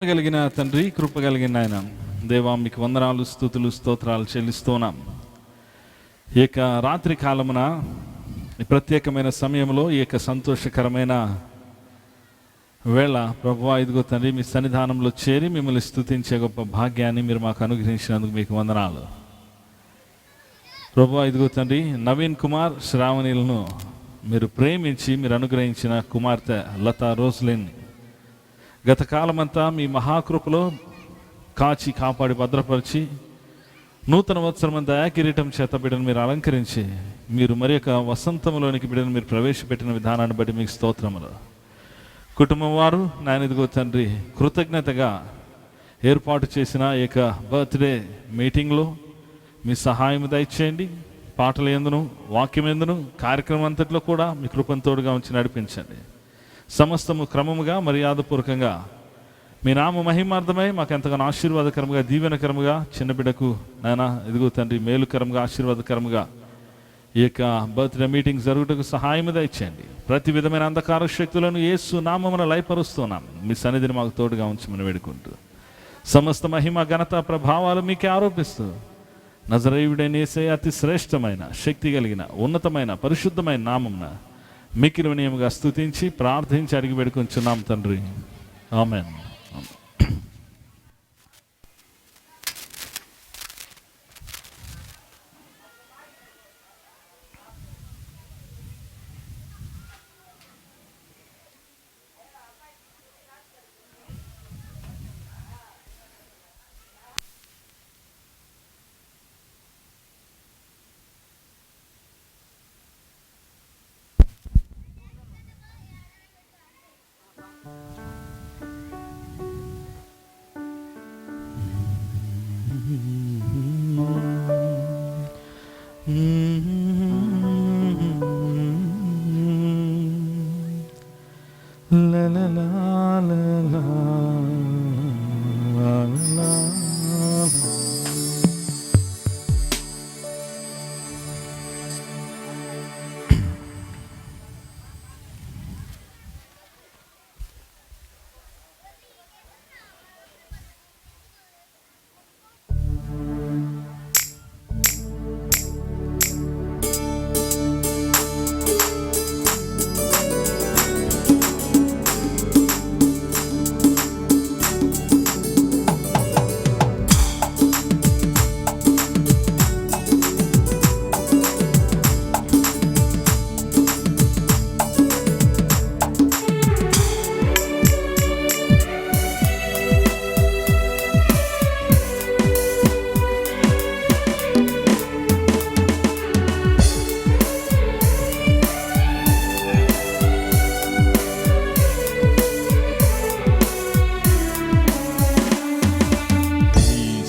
కలిగిన తండ్రి, కృప కలిగిన ఆయన దేవా, మీకు వందనాలు, స్తుతులు, స్తోత్రాలు చెల్లిస్తున్నాం. ఈ యొక్క రాత్రి కాలమున ఈ ప్రత్యేకమైన సమయంలో ఈ యొక్క సంతోషకరమైన వేళ ప్రభువా, ఇదిగో తండ్రి, మీ సన్నిధానంలో చేరి మిమ్మల్ని స్తుతించే గొప్ప భాగ్యాన్ని మీరు మాకు అనుగ్రహించినందుకు మీకు వందనాలు. ప్రభువా, ఇదిగో తండ్రి, నవీన్ కుమార్ శ్రావణిలను మీరు ప్రేమించి మీరు అనుగ్రహించిన కుమార్తె లతా రోజ్లిన్ గత కాలమంతా మీ మహాకృపలో కాచి కాపాడి భద్రపరిచి నూతన వత్సరం దయాకిరీటం చేత బిడ్డను మీరు అలంకరించి మీరు మరి యొక్క వసంతంలోనికి బిడ్డను మీరు ప్రవేశపెట్టిన విధానాన్ని బట్టి మీకు స్తోత్రములు. కుటుంబం వారు నాయన ఇదిగో తండ్రి, కృతజ్ఞతగా ఏర్పాటు చేసిన ఈ యొక్క బర్త్డే మీటింగ్లో మీ సహాయం దయచేయండి. పాటల ఎందును, వాక్యం ఎందును, కార్యక్రమం అంతట్లో కూడా మీ కృపను తోడుగా ఉంచి నడిపించండి. సమస్తము క్రమముగా మర్యాదపూర్వకంగా మీ నామ మహిమార్థమై మాకు ఎంతగానో ఆశీర్వాదకరముగా, దీవెనకరముగా, చిన్న బిడ్డకు నాయన ఇదిగో తండ్రి మేలుకరముగా, ఆశీర్వాదకరముగా ఈ యొక్క బర్త్డే మీటింగ్ జరుగుటకు సహాయం దయచేయండి. ప్రతి విధమైన అంధకార శక్తులను యేసు నామమున లయపరుస్తున్నాం. మీ సన్నిధిని మాకు తోడుగా ఉంచమని వేడుకుంటూ సమస్త మహిమ, ఘనత, ప్రభావాలు మీకే ఆరోపిస్తూ నజరేయుడైన యేసయ్య అతి శ్రేష్టమైన, శక్తి కలిగిన, ఉన్నతమైన, పరిశుద్ధమైన నామమున మిక్కిలి వినయముగా స్తుతించి ప్రార్థించి అడిగి పెడుకుంటున్నాం తండ్రి. ఆమేన్.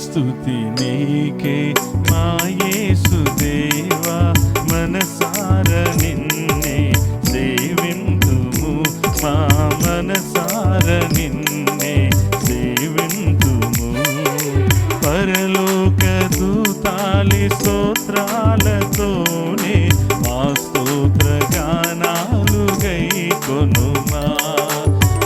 స్తుతి నీకే మా యేసు దేవా, మనసార నిన్నే సేవింతుము, మా మనసార నిన్నే సేవింతుము. పరలోక దూతాలి స్తోత్రాలతోనే మా స్తోత్ర గానాలు గైకొనుమా.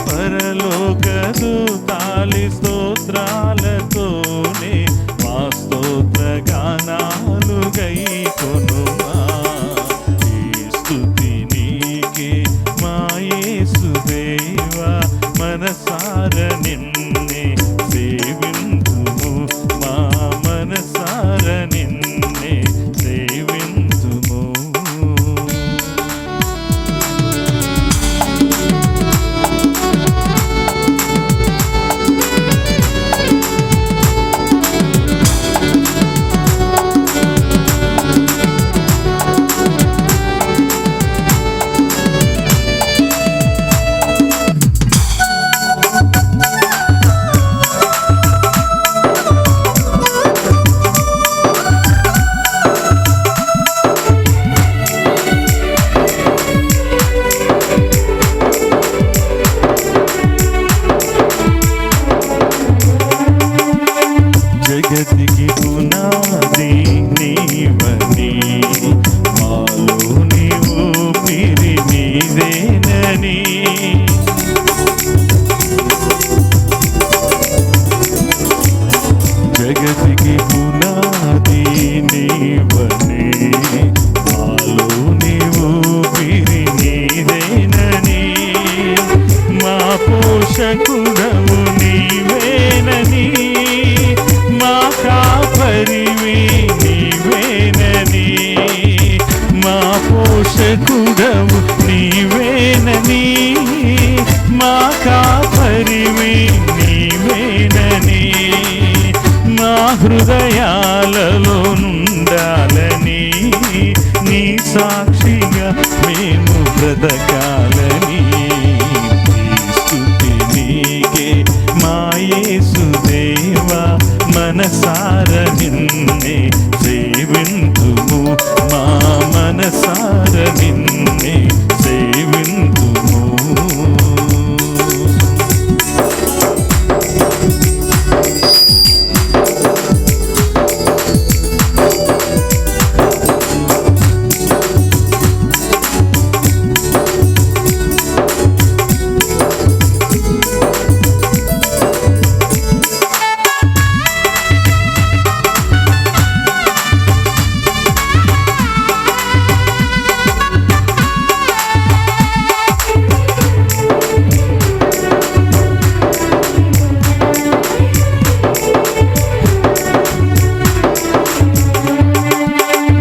పరలోక దూతాలి స్తోత్రాలతోనే మా స్తోత్ర గానాలు గైకొనుమా. ఈ స్తుతి నీకే మా యేసు దేవా, మనసార నిన్నే సేవింతుము, మా మనసార నిన్నే సేవింతుము. జగతికి పునాది నీవనే, మాలో నీవు పిరి నీదేనని, మా పోషకుడవు నీవేనని, మా కాపరివి నీవేనని, మా పోషకుడవు నీవేనని, మా కాపరివి నీవేనని, మా హృదయాలలో నుండాలని, నీ సాక్షిగా మేము బ్రతకాలని, స్తుతి నీకే మా యేసుదేవా, మనసార నిన్నే సేవింతుము, మా మనసార నిన్నే సేవింతుము.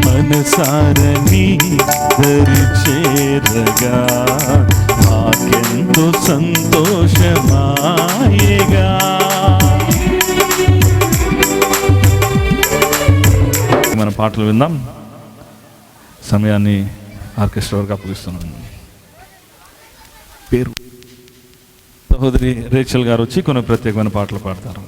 మనసారని దరిచేరగా మాకెంతో సంతోషమాయగా. మన పాటలు విందాం. సమయాన్ని ఆర్కెస్ట్రా వరకు అప్పగిస్తున్నాను. పేరు సహోదరి రేచల్ గారు వచ్చి కొన్ని ప్రత్యేకమైన పాటలు పాడతారు.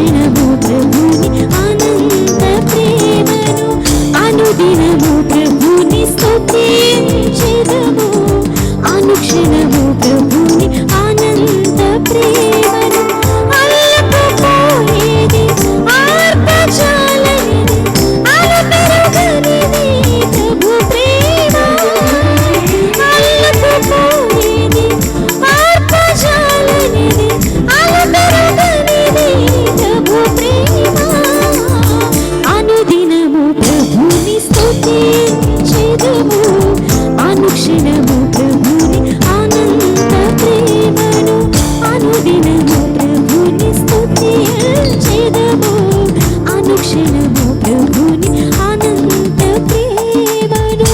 అనుదినము ప్రభుని అనంత ప్రేమను అనుదినము ప్రభుని స్తుతించెదము అనుక్షణము ప్రభుని అనంత ప్రేమను అల్లకపోయేది ఆర్పజాలనిది అలపెరగనిది ప్రభు ప్రేమ అల్లకపోయేది ఆర్పజాలనిది అలపెరగనిది ప్రభు ప్రేమ అనుదినము ప్రభుని స్తుతించెదము అనుక్షణము ప్రభుని అనంత ప్రేమను అనుదినము ప్రభుని స్తుతించెదము అనుక్షణము ప్రభుని అనంత ప్రేమను.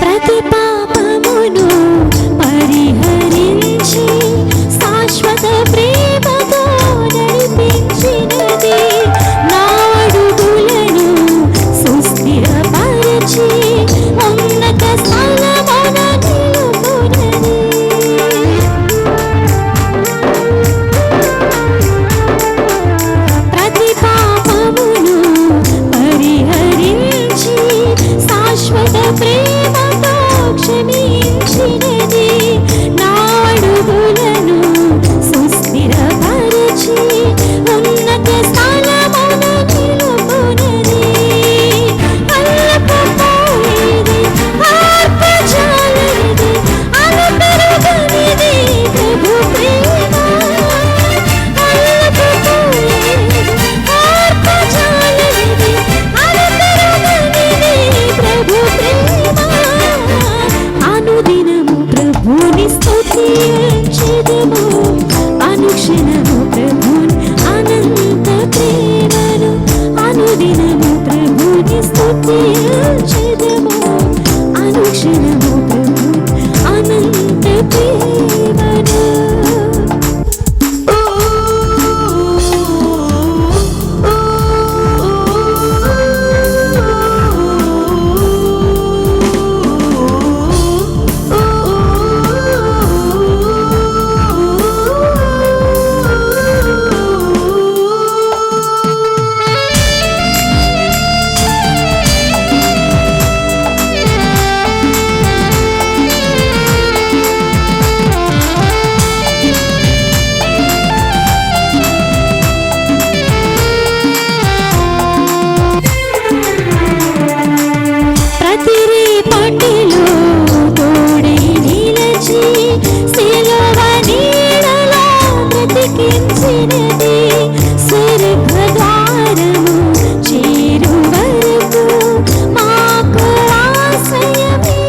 ప్రతి పాపమును పరిహరించి శాశ్వత ప్రేమతో నడిపించినది నా అడుగులను సుస్థిరపరచి ఉన్నత స్థలమున నిలుపునది. ప్రతి పాపమును పరిహరించి శాశ్వత ప్రేమతో క్షమించినది నా అడుగులను సుస్థిరపరచి ఉన్నత స్థలమున నిలుపునది. అల్లకపోయేది ఆర్పజాలనిది అలపెరగనిది ప్రభు ప్రేమ అల్లకపోయేది ఆర్పజాలనిది అలపెరగనిది ప్రభు ప్రేమ అనుదినము ప్రభుని స్తుతించెదము అనుక్షణము ప్రభుని అనంత ప్రేమను అనుదినము ప్రభుని స్తుతించెదము అనుక్షణము ప్రభుని అనంత ప్రేమను. ప్రతి రేపటిలో తోడై నిలిచి సిలువ నీడలో బ్రతికించినది స్వర్గద్వారము చేరు వరకు మాకు ఆశ్రయమిచ్చునది.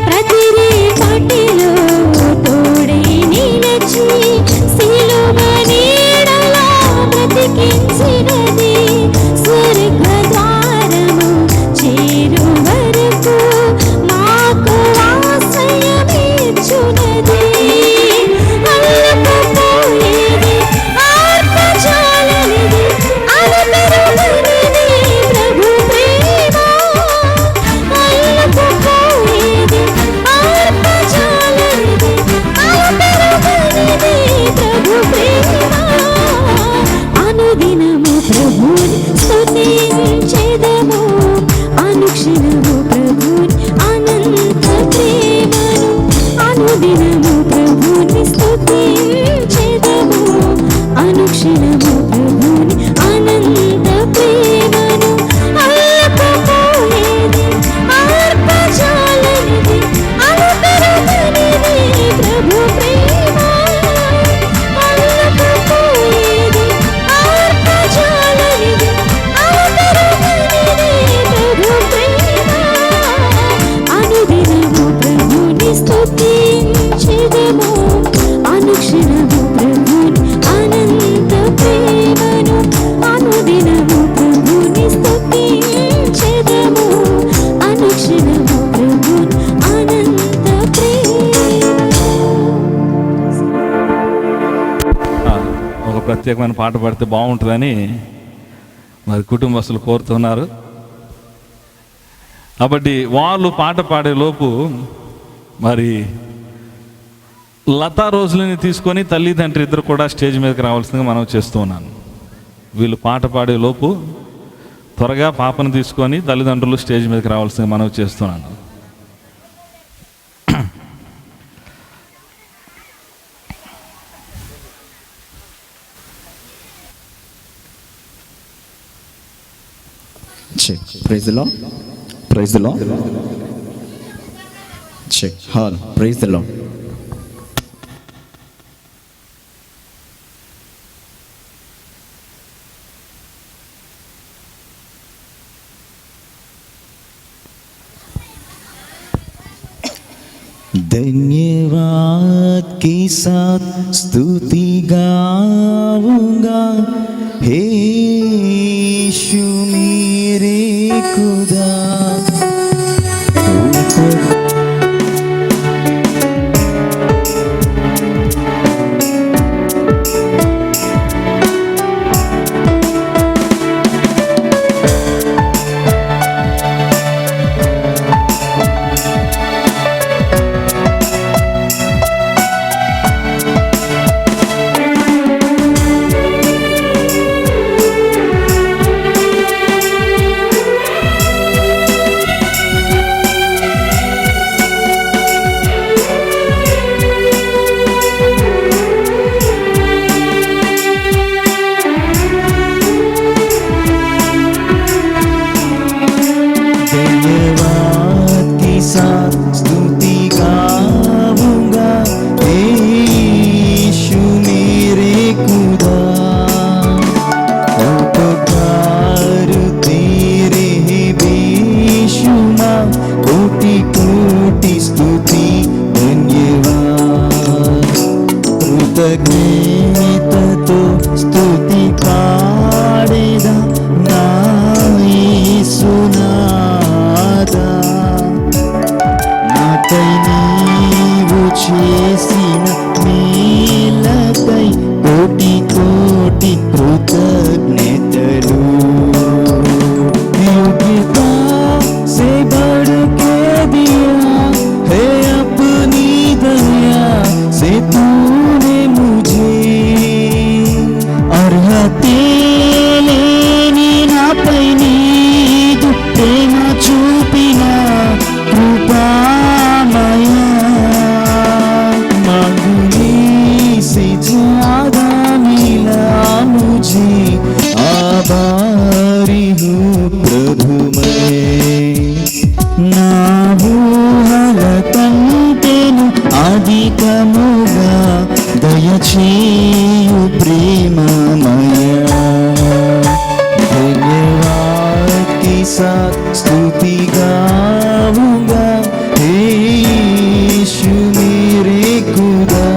ప్రతి రేపటిలో తోడై నిలిచి సిలువ నీడలో బ్రతికించినది స్వర్గద్వారము చేరు వరకు మాకు ఆశ్రయమిచ్చునది. అల్లకపోయేది ఆర్పజాలనిది అలపెరగనిది ప్రభు ప్రేమ అల్లకపోయేది ఆర్పజాలనిది అలపెరగనిది ప్రభు ప్రేమ అనుదినము ప్రభుని స్తుతించెదము అనుక్షణము ప్రభుని అనంత ప్రేమను అనుదినము ప్రభుని స్తుతించెదము అనుక్షణము ప్రభుని అనంత ప్రేమను అల్లకపోయేది ఆర్పజాలనిది అలపెరగనిది ప్రభు ప్రేమ అల్లకపోయేది ఆర్పజాలనిది ప్రత్యేకమైన పాట పాడితే బాగుంటుందని మరి కుటుంబస్తులు కోరుతున్నారు. కాబట్టి వాళ్ళు పాట పాడే లోపు మరి లతా రోజులని తీసుకొని తల్లిదండ్రి ఇద్దరు కూడా స్టేజ్ మీదకి రావాల్సిందిగా మనం చేస్తూ ఉన్నాను. వీళ్ళు పాట పాడే లోపు త్వరగా పాపను తీసుకొని తల్లిదండ్రులు స్టేజ్ మీదకి రావాల్సిందిగా మనం చేస్తున్నాను. Check. Praise the Lord. Praise the Lord. Check. Hall. Praise the Lord. धन्यवाद के साथ स्तुति गाऊंगा, हे यीशु मेरे खुदा। కృతజ్ఞతతో స్తుతి పాడేదా నా యేసునాథా, నాకై నీవు చేసిన మేలకై కోటి కోటి కృతజ్ఞతలు। योग्यता से बढ़ के दिया है अपनी दया से तूने मुझे, अर्हते लेनी नापै नीదు प्रेम చూపినా కృపామయా, मांगने से ज्यादा मिला मुझे, आभारी हूँ प्रभु मैं। నా ఊహల కంటేను అధికముగా దయచేయు ప్రేమమయా। धन्यवाद के साथ स्तुति गाऊंगा, हे यीशु मेरे खुदा।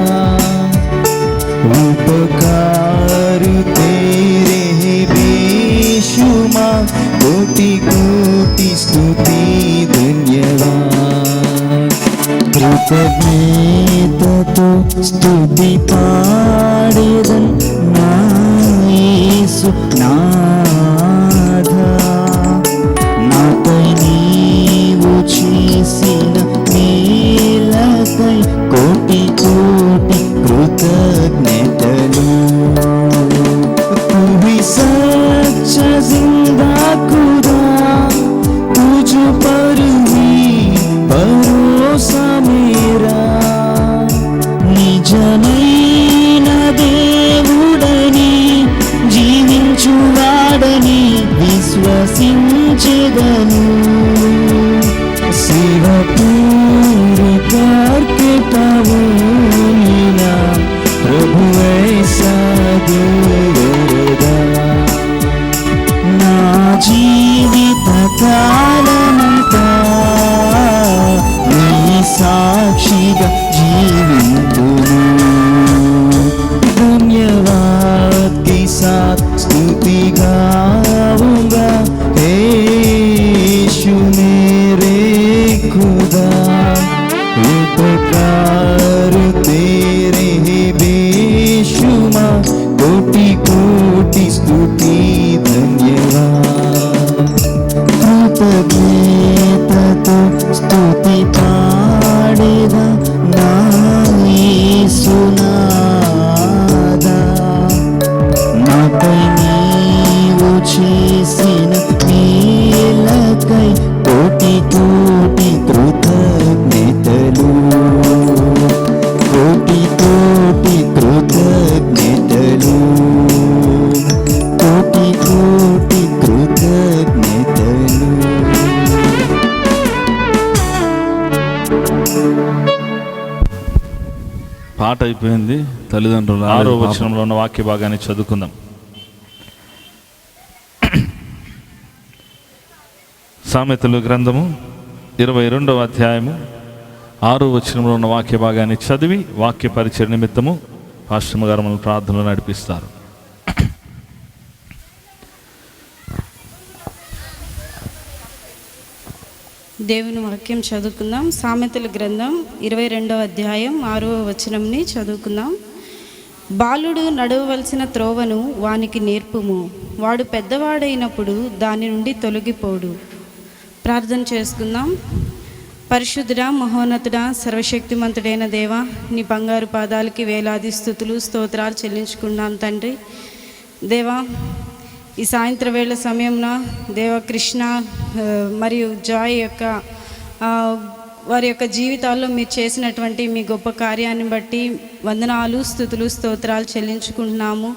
उपकार तेरे है बेशुमार, कोटि कोटि स्तुति धन्यवाद। కృతజ్ఞతతో స్తుతి పాడేదన్ నా యేసునాథా, నాకై నీవు చేసిన మేలకై కోటి కోటి కృతజ్ఞతలు। तू ही सच्चा जिंदा खुदा, तुझ पर ही भरोसा मेरा। నిజమైన దేవుడని జీవించువాడని విశ్వసించెదను। शिव पूरे करके पाऊँ मीना, प्रभु ऐसा दूरदा। నా జీవిత కాలమంతా నీ సాక్షిగా జీవింతును। धन्यवाद के साथ स्तुति गाऊंगा, हे यीशु मेरे खुदा। उपकार तेरे है बेशुमार, कोटि చేసిన మేలకై కోటి కోటి కృతజ్ఞతలు, కోటి కోటి కృతజ్ఞతలు, కోటి కోటి కృతజ్ఞతలు. పాట అయిపోయింది. తల్లిదండ్రులు 6వ వచనంలో ఉన్న వాక్య భాగాన్ని చదువుకుందాం. సామెతలు గ్రంథము 22వ అధ్యాయము 6వ వచనంలో ఉన్న వాక్య భాగాన్ని చదివి వాక్య పరిచయ నిమిత్తము పాస్టర్ గారు మనల్ని ప్రార్థనలు నడిపిస్తారు. దేవుని వాక్యం చదువుకుందాం. సామెతల గ్రంథం 22వ అధ్యాయం 6వ వచనంని చదువుకుందాం. బాలుడు నడవవలసిన త్రోవను వానికి నేర్పుము, వాడు పెద్దవాడైనప్పుడు దాని నుండి తొలగిపోడు. ప్రార్థన చేసుకుందాం. పరిశుద్ధుడా, మహోన్నతుడా, సర్వశక్తిమంతుడైన దేవా, నీ బంగారు పాదాలకి వేలాది స్తుతులు స్తోత్రాలు చెల్లించుకున్నాం తండ్రి. దేవా, ఈ సాయంత్రం వేళ సమయంన దేవ కృష్ణ మరియు జాయ్ యొక్క వారి యొక్క జీవితాల్లో మీరు చేసినటువంటి మీ గొప్ప కార్యాన్ని బట్టి వందనాలు స్తుతులు స్తోత్రాలు చెల్లించుకుంటున్నాము.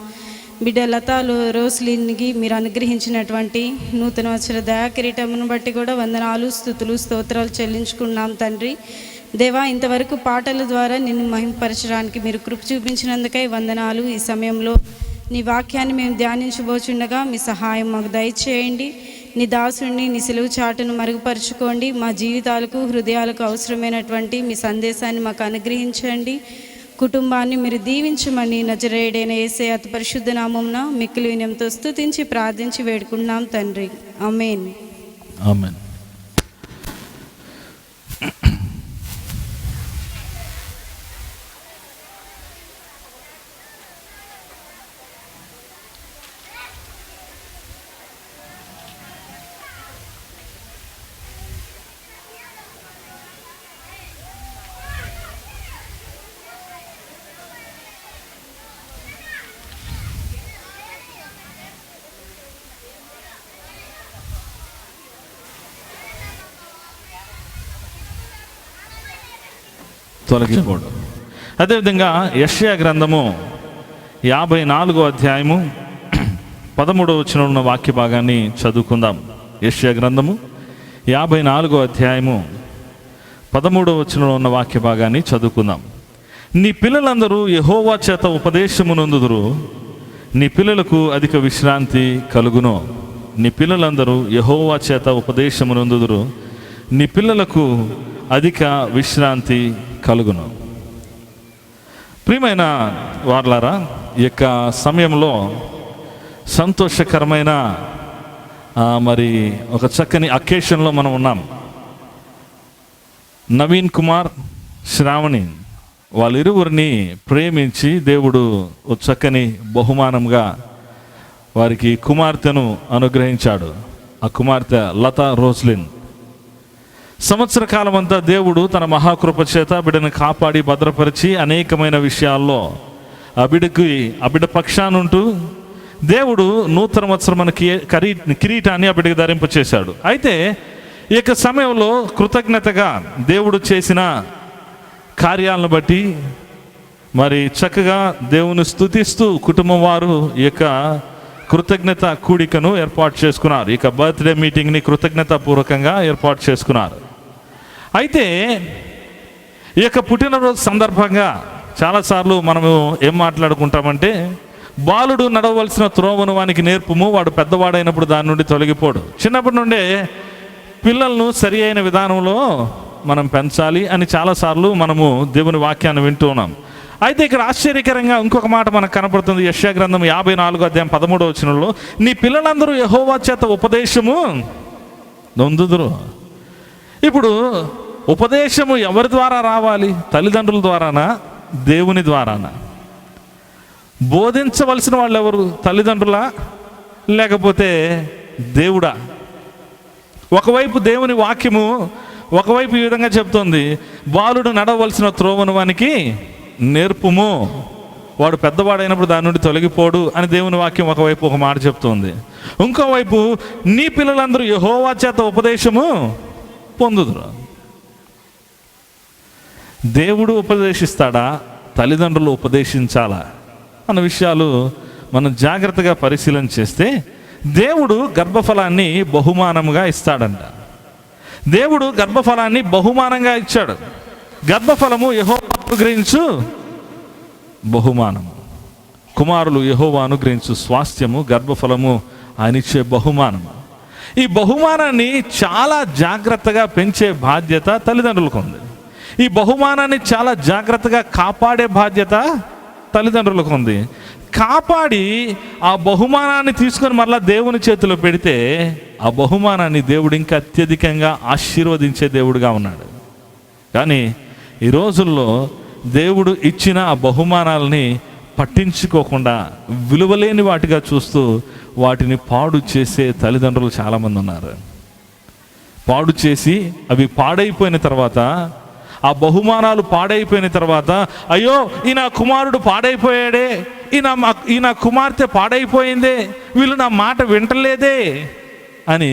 బిడ్డ లతా రోస్లిన్కి మీరు అనుగ్రహించినటువంటి నూతన వత్సర దయాకిరీటమును బట్టి కూడా వందనాలు స్తుతులు స్తోత్రాలు చెల్లించుకున్నాం తండ్రి. దేవా, ఇంతవరకు పాటల ద్వారా నిన్ను మహింపరచడానికి మీరు కృప చూపించినందుకై వందనాలు. ఈ సమయంలో నీ వాక్యాన్ని మేము ధ్యానించబోచుండగా మీ సహాయం మాకు దయచేయండి. నీ దాసుడిని నీ సిలువ చాటును మరుగుపరుచుకోండి. మా జీవితాలకు హృదయాలకు అవసరమైనటువంటి మీ సందేశాన్ని మాకు అనుగ్రహించండి. కుటుంబాన్ని మీరు దీవించమని నజరేయుడైన యేసయ్య అతి పరిశుద్ధ నామమున మిక్కిలి వినయంతో స్తుతించి ప్రార్థించి వేడుకుంటున్నాం తండ్రి. ఆమేన్. ఆమేన్. తొలగిపోడు. అదేవిధంగా యెషయా గ్రంథము 54వ అధ్యాయము 13వ వచనంలో ఉన్న వాక్య భాగాన్ని చదువుకుందాం. యెషయా గ్రంథము 54వ అధ్యాయము 13వ వచనంలో ఉన్న వాక్య భాగాన్ని చదువుకుందాం. నీ పిల్లలందరూ యెహోవా చేత ఉపదేశము నొందుదురు, నీ పిల్లలకు అధిక విశ్రాంతి కలుగును. నీ పిల్లలందరూ యెహోవా చేత ఉపదేశము నొందుదురు, నీ పిల్లలకు అధిక విశ్రాంతి కలుగును. ప్రియమైన వార్లారా, ఈ యొక్క సమయంలో సంతోషకరమైన మరి ఒక చక్కని అకేషన్లో మనం ఉన్నాం. నవీన్ కుమార్, శ్రావణి వాళ్ళిరువురిని ప్రేమించి దేవుడు ఒక చక్కని బహుమానంగా వారికి కుమార్తెను అనుగ్రహించాడు. ఆ కుమార్తె లతా రోస్లిన్. సంవత్సర కాలం అంతా దేవుడు తన మహాకృప చేత బిడ్డను కాపాడి భద్రపరిచి అనేకమైన విషయాల్లో ఆ బిడ్డ పక్షానుంటూ దేవుడు నూతన సంవత్సరం మనకి కిరీటాన్ని ఆ బిడ్డకి ధరింపచేశాడు. అయితే ఈ యొక్క సమయంలో కృతజ్ఞతగా దేవుడు చేసిన కార్యాలను బట్టి మరి చక్కగా దేవుని స్తుతిస్తూ కుటుంబం వారు ఈ యొక్క కృతజ్ఞత కూడికను ఏర్పాటు చేసుకున్నారు. ఇక బర్త్డే మీటింగ్ని కృతజ్ఞతాపూర్వకంగా ఏర్పాటు చేసుకున్నారు. అయితే ఈ యొక్క పుట్టినరోజు సందర్భంగా చాలాసార్లు మనము ఏం మాట్లాడుకుంటామంటే, బాలుడు నడవలసిన త్రోవను వానికి నేర్పుము, వాడు పెద్దవాడైనప్పుడు దాని నుండి తొలగిపోడు. చిన్నప్పటి నుండే పిల్లలను సరి అయిన విధానంలో మనం పెంచాలి అని చాలాసార్లు మనము దేవుని వాక్యాన్ని వింటూ ఉన్నాం. అయితే ఇక్కడ ఆశ్చర్యకరంగా ఇంకొక మాట మనకు కనపడుతుంది. యెషయా గ్రంథం 54వ అధ్యాయం 13వ వచనంలో, నీ పిల్లలందరూ యెహోవా చేత ఉపదేశము నొందుదురు. ఇప్పుడు ఉపదేశము ఎవరి ద్వారా రావాలి? తల్లిదండ్రుల ద్వారానా, దేవుని ద్వారానా? బోధించవలసిన వాళ్ళు ఎవరు? తల్లిదండ్రులా లేకపోతే దేవుడా? ఒకవైపు దేవుని వాక్యము ఒకవైపు ఈ విధంగా చెప్తుంది, బాలుడు నడవలసిన త్రోవను వానికి నేర్పుము. వాడు పెద్దవాడైనప్పుడు దాని నుండి తొలగిపోడు అని దేవుని వాక్యం ఒకవైపు ఒక మాట చెప్తుంది. ఇంకోవైపు నీ పిల్లలందరూ యెహోవా చేత ఉపదేశము పొందుదురు. దేవుడు ఉపదేశిస్తాడా, తల్లిదండ్రులు ఉపదేశించాలా అన్న విషయాలు మనం జాగ్రత్తగా పరిశీలన చేస్తే దేవుడు గర్భఫలాన్ని బహుమానముగా ఇస్తాడంట. దేవుడు గర్భఫలాన్ని బహుమానంగా ఇచ్చాడు. గర్భఫలము యెహోవా అనుగ్రహించు బహుమానము. కుమారులు యెహోవా అనుగ్రహించు స్వాస్థ్యము, గర్భఫలము ఆయన ఇచ్చే బహుమానము. ఈ బహుమానాన్ని చాలా జాగ్రత్తగా పెంచే బాధ్యత తల్లిదండ్రులకు ఉంది. ఈ బహుమానాన్ని చాలా జాగ్రత్తగా కాపాడే బాధ్యత తల్లిదండ్రులకు ఉంది. కాపాడి ఆ బహుమానాన్ని తీసుకొని మరలా దేవుని చేతిలో పెడితే ఆ బహుమానాన్ని దేవుడు ఇంకా అత్యధికంగా ఆశీర్వదించే దేవుడుగా ఉన్నాడు. కానీ ఈ రోజుల్లో దేవుడు ఇచ్చిన ఆ బహుమానాలని పట్టించుకోకుండా విలువలేని వాటిగా చూస్తూ వాటిని పాడు చేసే తల్లిదండ్రులు చాలామంది ఉన్నారు. పాడు చేసి అవి పాడైపోయిన తర్వాత, ఆ బహుమానాలు పాడైపోయిన తర్వాత, అయ్యో ఈ నా కుమారుడు పాడైపోయాడే, ఈ నా కుమార్తె పాడైపోయిందే, వీళ్ళు నా మాట వింటలేదే అని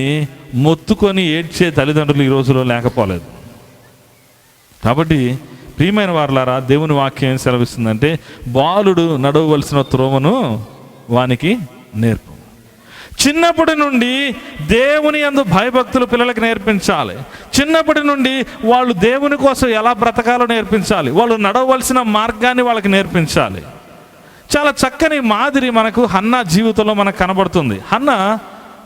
మొత్తుకొని ఏడ్చే తల్లిదండ్రులు ఈ రోజులో లేకపోలేదు. కాబట్టి ప్రియమైన వారలారా, దేవుని వాక్యం ఏం సెలవిస్తుందంటే, బాలుడు నడవవలసిన త్రోవను వానికి నేర్పు. చిన్నప్పటి నుండి దేవుని యందు భయభక్తులు పిల్లలకు నేర్పించాలి. చిన్నప్పటి నుండి వాళ్ళు దేవుని కోసం ఎలా బ్రతకాలో నేర్పించాలి. వాళ్ళు నడవవలసిన మార్గాన్ని వాళ్ళకి నేర్పించాలి. చాలా చక్కని మాదిరి మనకు హన్నా జీవితంలో మనకు కనబడుతుంది. హన్నా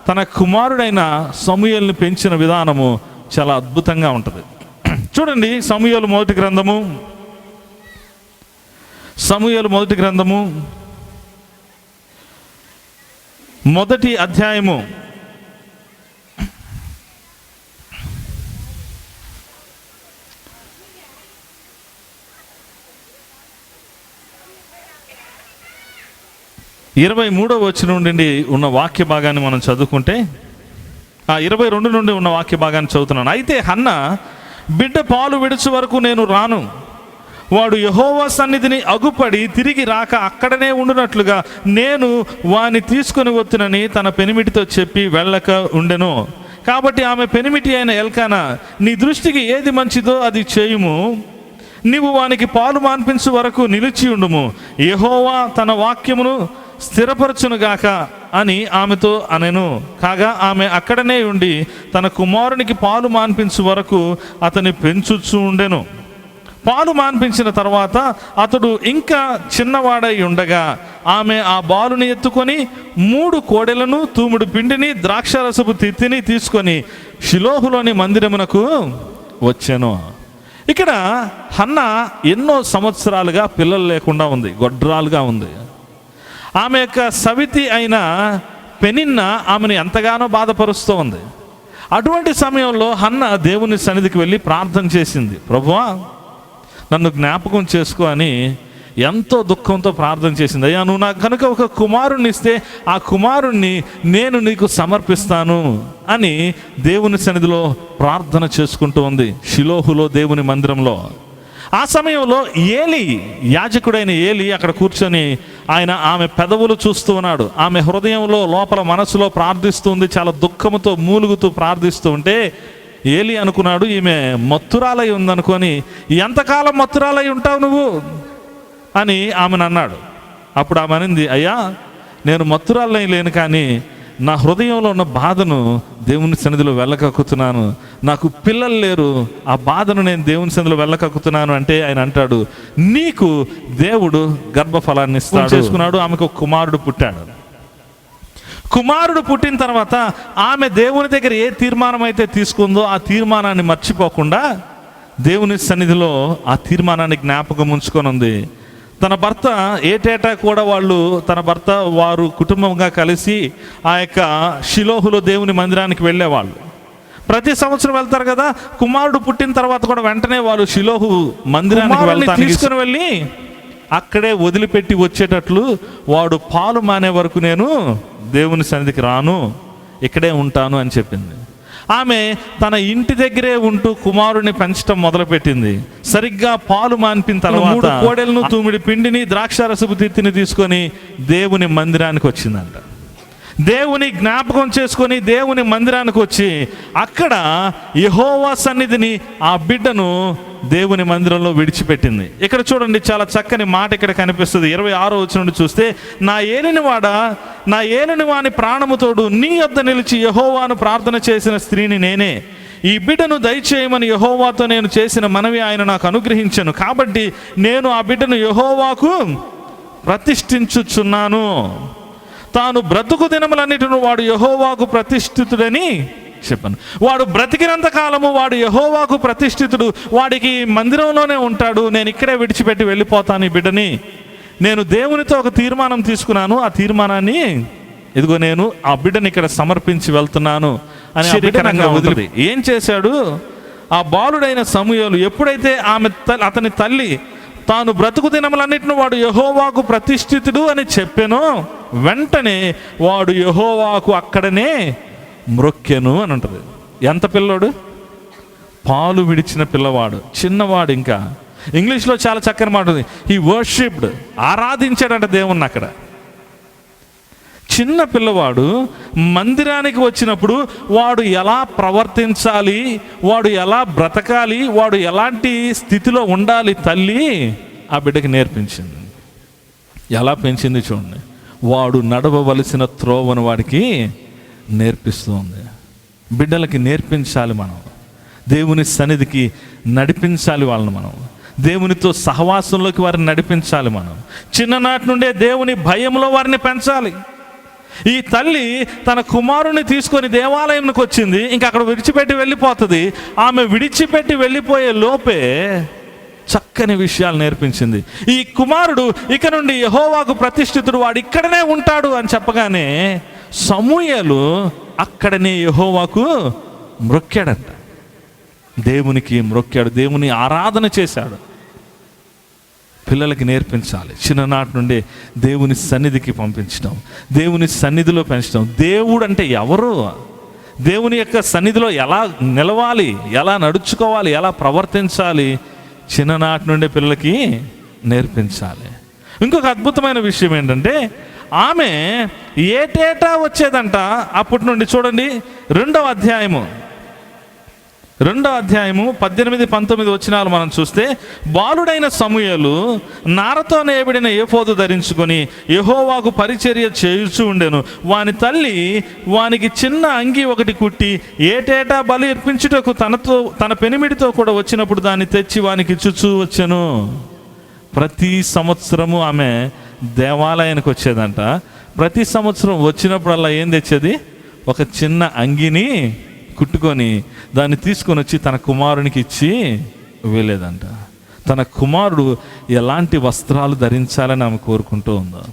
తన కుమారుడైన సమూయేలుని పెంచిన విధానము చాలా అద్భుతంగా ఉంటుంది. చూడండి, సమూయేలు మొదటి గ్రంథము మొదటి అధ్యాయము 23వ వచనం నుండి ఉన్న వాక్య భాగాన్ని మనం చదువుకుంటే, 22 నుండి ఉన్న వాక్య భాగాన్ని చదువుతున్నాను. అయితే హన్నా, బిడ్డ పాలు విడుచు వరకు నేను రాను, వాడు యెహోవా సన్నిధిని అగుపడి తిరిగి రాక అక్కడనే ఉండునట్లుగా నేను వాని తీసుకొని వత్తునని తన పెనిమిటితో చెప్పి వెళ్ళక ఉండెను. కాబట్టి ఆమె పెనిమిటి అయిన ఎల్కానా, నీ దృష్టికి ఏది మంచిదో అది చేయుము, నీవు వానికి పాలు మాన్పించు వరకు నిలిచి ఉండుము, యెహోవా తన వాక్యమును స్థిరపరచునుగాక అని ఆమెతో అనెను. కాగా ఆమె అక్కడనే ఉండి తన కుమారునికి పాలు మాన్పించు వరకు అతని పెంచుచూ ఉండెను. పాలు మాన్పించిన తర్వాత అతడు ఇంకా చిన్నవాడై ఉండగా ఆమె ఆ బాలుని ఎత్తుకొని 3 కోడెలను, తూముడు పిండిని, ద్రాక్షరసపు తిత్తిని తీసుకొని షిలోహులోని మందిరమునకు వచ్చెను. ఇక్కడ హన్నా ఎన్నో సంవత్సరాలుగా పిల్లలు లేకుండా ఉంది, గొడ్రాలుగా ఉంది. ఆమె యొక్క సవితి అయిన పెనిన్న ఆమెను ఎంతగానో బాధపరుస్తూ ఉంది. అటువంటి సమయంలో హన్నా దేవుని సన్నిధికి వెళ్ళి ప్రార్థన చేసింది. ప్రభువా, నన్ను జ్ఞాపకం చేసుకో అని ఎంతో దుఃఖంతో ప్రార్థన చేసింది. అయ్యా, నువ్వు నాకు కనుక ఒక కుమారుణ్ణి ఇస్తే ఆ కుమారుణ్ణి నేను నీకు సమర్పిస్తాను అని దేవుని సన్నిధిలో ప్రార్థన చేసుకుంటూ ఉంది, షిలోహులో దేవుని మందిరంలో. ఆ సమయంలో ఏలి, యాజకుడైన ఏలి అక్కడ కూర్చొని ఆమె పెదవులు చూస్తూ ఉన్నాడు. ఆమె హృదయంలో లోపల మనసులో ప్రార్థిస్తుంది, చాలా దుఃఖముతో మూలుగుతూ ప్రార్థిస్తూ ఉంటే ఏలి అనుకున్నాడు, ఈమె మత్తురాలై ఉందనుకొని, ఎంతకాలం మత్తురాలై ఉంటావు నువ్వు అని ఆమెను అన్నాడు. అప్పుడు ఆమె అనింది, అయ్యా, నేను మత్తురాలై లేను, కానీ నా హృదయంలో ఉన్న బాధను దేవుని సన్నిధిలో వెళ్ళకక్కుతున్నాను, నాకు పిల్లలు లేరు, ఆ బాధను నేను దేవుని సన్నిధిలో వెళ్ళకక్కుతున్నాను అంటే ఆయన అంటాడు, నీకు దేవుడు గర్భఫలాన్ని ఇస్తాడు. చేసుకున్నాడు. ఆమెకు ఒక కుమారుడు పుట్టాడు. కుమారుడు పుట్టిన తర్వాత ఆమె దేవుని దగ్గర ఏ తీర్మానం అయితే తీసుకుందో ఆ తీర్మానాన్ని మర్చిపోకుండా దేవుని సన్నిధిలో ఆ తీర్మానాన్ని జ్ఞాపకం ఉంచుకొని ఉంది. తన భర్త ఏటేటా కూడా వారు కుటుంబంగా కలిసి ఆ యొక్క షిలోహులో దేవుని మందిరానికి వెళ్ళేవాళ్ళు. ప్రతి సంవత్సరం వెళ్తారు కదా. కుమారుడు పుట్టిన తర్వాత కూడా వెంటనే వాళ్ళు షిలోహు మందిరానికి తీసుకుని వెళ్ళి అక్కడే వదిలిపెట్టి వచ్చేటట్లు, వాడు పాలు మానే వరకు నేను దేవుని సన్నిధికి రాను, ఇక్కడే ఉంటాను అని చెప్పింది. ఆమె తన ఇంటి దగ్గరే ఉంటూ కుమారుని పెంచడం మొదలుపెట్టింది. సరిగ్గా పాలు మాన్పిన తర్వాత 3 కోడెలను, తూమిడి పిండిని, ద్రాక్షారసపు తిత్తిని తీసుకొని దేవుని మందిరానికి వచ్చిందంట. దేవుని జ్ఞాపకం చేసుకొని దేవుని మందిరానికి వచ్చి అక్కడ యెహోవా సన్నిధిని ఆ బిడ్డను దేవుని మందిరంలో విడిచిపెట్టింది. ఇక్కడ చూడండి, చాలా చక్కని మాట ఇక్కడ కనిపిస్తుంది. 26వ వచనం నుండి చూస్తే, నా ఏలిన వాని ప్రాణముతోడు నీ యొద్ద నిలిచి యెహోవాను ప్రార్థన చేసిన స్త్రీని నేనే. ఈ బిడ్డను దయచేయమని యెహోవాతో నేను చేసిన మనవి ఆయన నాకు అనుగ్రహించను. కాబట్టి నేను ఆ బిడ్డను యెహోవాకు ప్రతిష్ఠించుచున్నాను. తాను బ్రతుకు దినములన్నిటిని వాడు యెహోవాకు ప్రతిష్ఠితుడని చెప్పాను. వాడు బ్రతికినంత కాలము వాడు యెహోవాకు ప్రతిష్ఠితుడు, వాడికి మందిరంలోనే ఉంటాడు. నేను ఇక్కడే విడిచిపెట్టి వెళ్ళిపోతాను ఈ బిడ్డని. నేను దేవునితో ఒక తీర్మానం తీసుకున్నాను, ఆ తీర్మానాన్ని ఇదిగో నేను ఆ బిడ్డని ఇక్కడ సమర్పించి వెళ్తున్నాను అని శరీరంగా వదిలి. ఏం చేశాడు ఆ బాలుడైన సమూయేలు? ఎప్పుడైతే అతని తల్లి తాను బ్రతుకు దినములన్నిటిని వాడు యెహోవాకు ప్రతిష్ఠితుడు అని చెప్పానో, వెంటనే వాడు యెహోవాకు అక్కడనే మ్రొక్కెను అని ఉంటుంది. ఎంత పిల్లోడు? పాలు విడిచిన పిల్లవాడు, చిన్నవాడు. ఇంకా ఇంగ్లీష్లో చాలా చక్కని మాట ఉంది, హీ వర్షిప్డ్, ఆరాధించాడంట దేవుణ్ణి అక్కడ. చిన్న పిల్లవాడు మందిరానికి వచ్చినప్పుడు వాడు ఎలా ప్రవర్తించాలి, వాడు ఎలా బ్రతకాలి, వాడు ఎలాంటి స్థితిలో ఉండాలి తల్లి ఆ బిడ్డకి నేర్పించింది. ఎలా పెంచింది చూడండి. వాడు నడవవలసిన త్రోవను వాడికి నేర్పిస్తుంది. బిడ్డలకి నేర్పించాలి మనం, దేవుని సన్నిధికి నడిపించాలి వాళ్ళని, మనం దేవునితో సహవాసంలోకి వారిని నడిపించాలి. మనం చిన్ననాటి నుండే దేవుని భయంలో వారిని పెంచాలి. ఈ తల్లి తన కుమారుని తీసుకొని దేవాలయంకి వచ్చింది, ఇంకా అక్కడ విడిచిపెట్టి వెళ్ళిపోతుంది. ఆమె విడిచిపెట్టి వెళ్ళిపోయే లోపే చక్కని విషయాలు నేర్పించింది. ఈ కుమారుడు ఇక నుండి యెహోవాకు ప్రతిష్ఠితుడు, వాడు ఇక్కడనే ఉంటాడు అని చెప్పగానే సమూయేలు అక్కడనే యెహోవాకు మ్రొక్కాడంట. దేవునికి మ్రొక్కాడు, దేవుని ఆరాధన చేశాడు. పిల్లలకి నేర్పించాలి చిన్ననాటి నుండే దేవుని సన్నిధికి పంపించడం, దేవుని సన్నిధిలో పెంచడం. దేవుడు అంటే ఎవరు, దేవుని యొక్క సన్నిధిలో ఎలా నిలవాలి, ఎలా నడుచుకోవాలి, ఎలా ప్రవర్తించాలి, చిన్ననాటి నుండే పిల్లలకి నేర్పించాలి. ఇంకొక అద్భుతమైన విషయం ఏంటంటే, ఆమె ఏటేటా వచ్చేదంట. అప్పటి నుండి చూడండి, 2వ అధ్యాయము 18-19 వచనాలు మనం చూస్తే, బాలుడైన సమూయేలు నారతో నేయబడిన ఏఫోదు ధరించుకొని యెహోవాకు పరిచర్య చేయుచూ ఉండెను. వాని తల్లి వానికి చిన్న అంగి ఒకటి కుట్టి ఏటేటా బలి అర్పించుటకు తన పెనిమిడితో కూడా వచ్చినప్పుడు దాన్ని తెచ్చి వానికి ఇచ్చుచూ వచ్చెను. ప్రతి సంవత్సరము ఆమె దేవాలయానికి వచ్చేదంట. ప్రతి సంవత్సరం వచ్చినప్పుడల్లా ఏం తెచ్చేది? ఒక చిన్న అంగిని కుట్టుకొని దాన్ని తీసుకొని వచ్చి తన కుమారునికి ఇచ్చి వెళ్ళేదంట. తన కుమారుడు ఎలాంటి వస్త్రాలు ధరించాలని ఆమె కోరుకుంటూ ఉందో,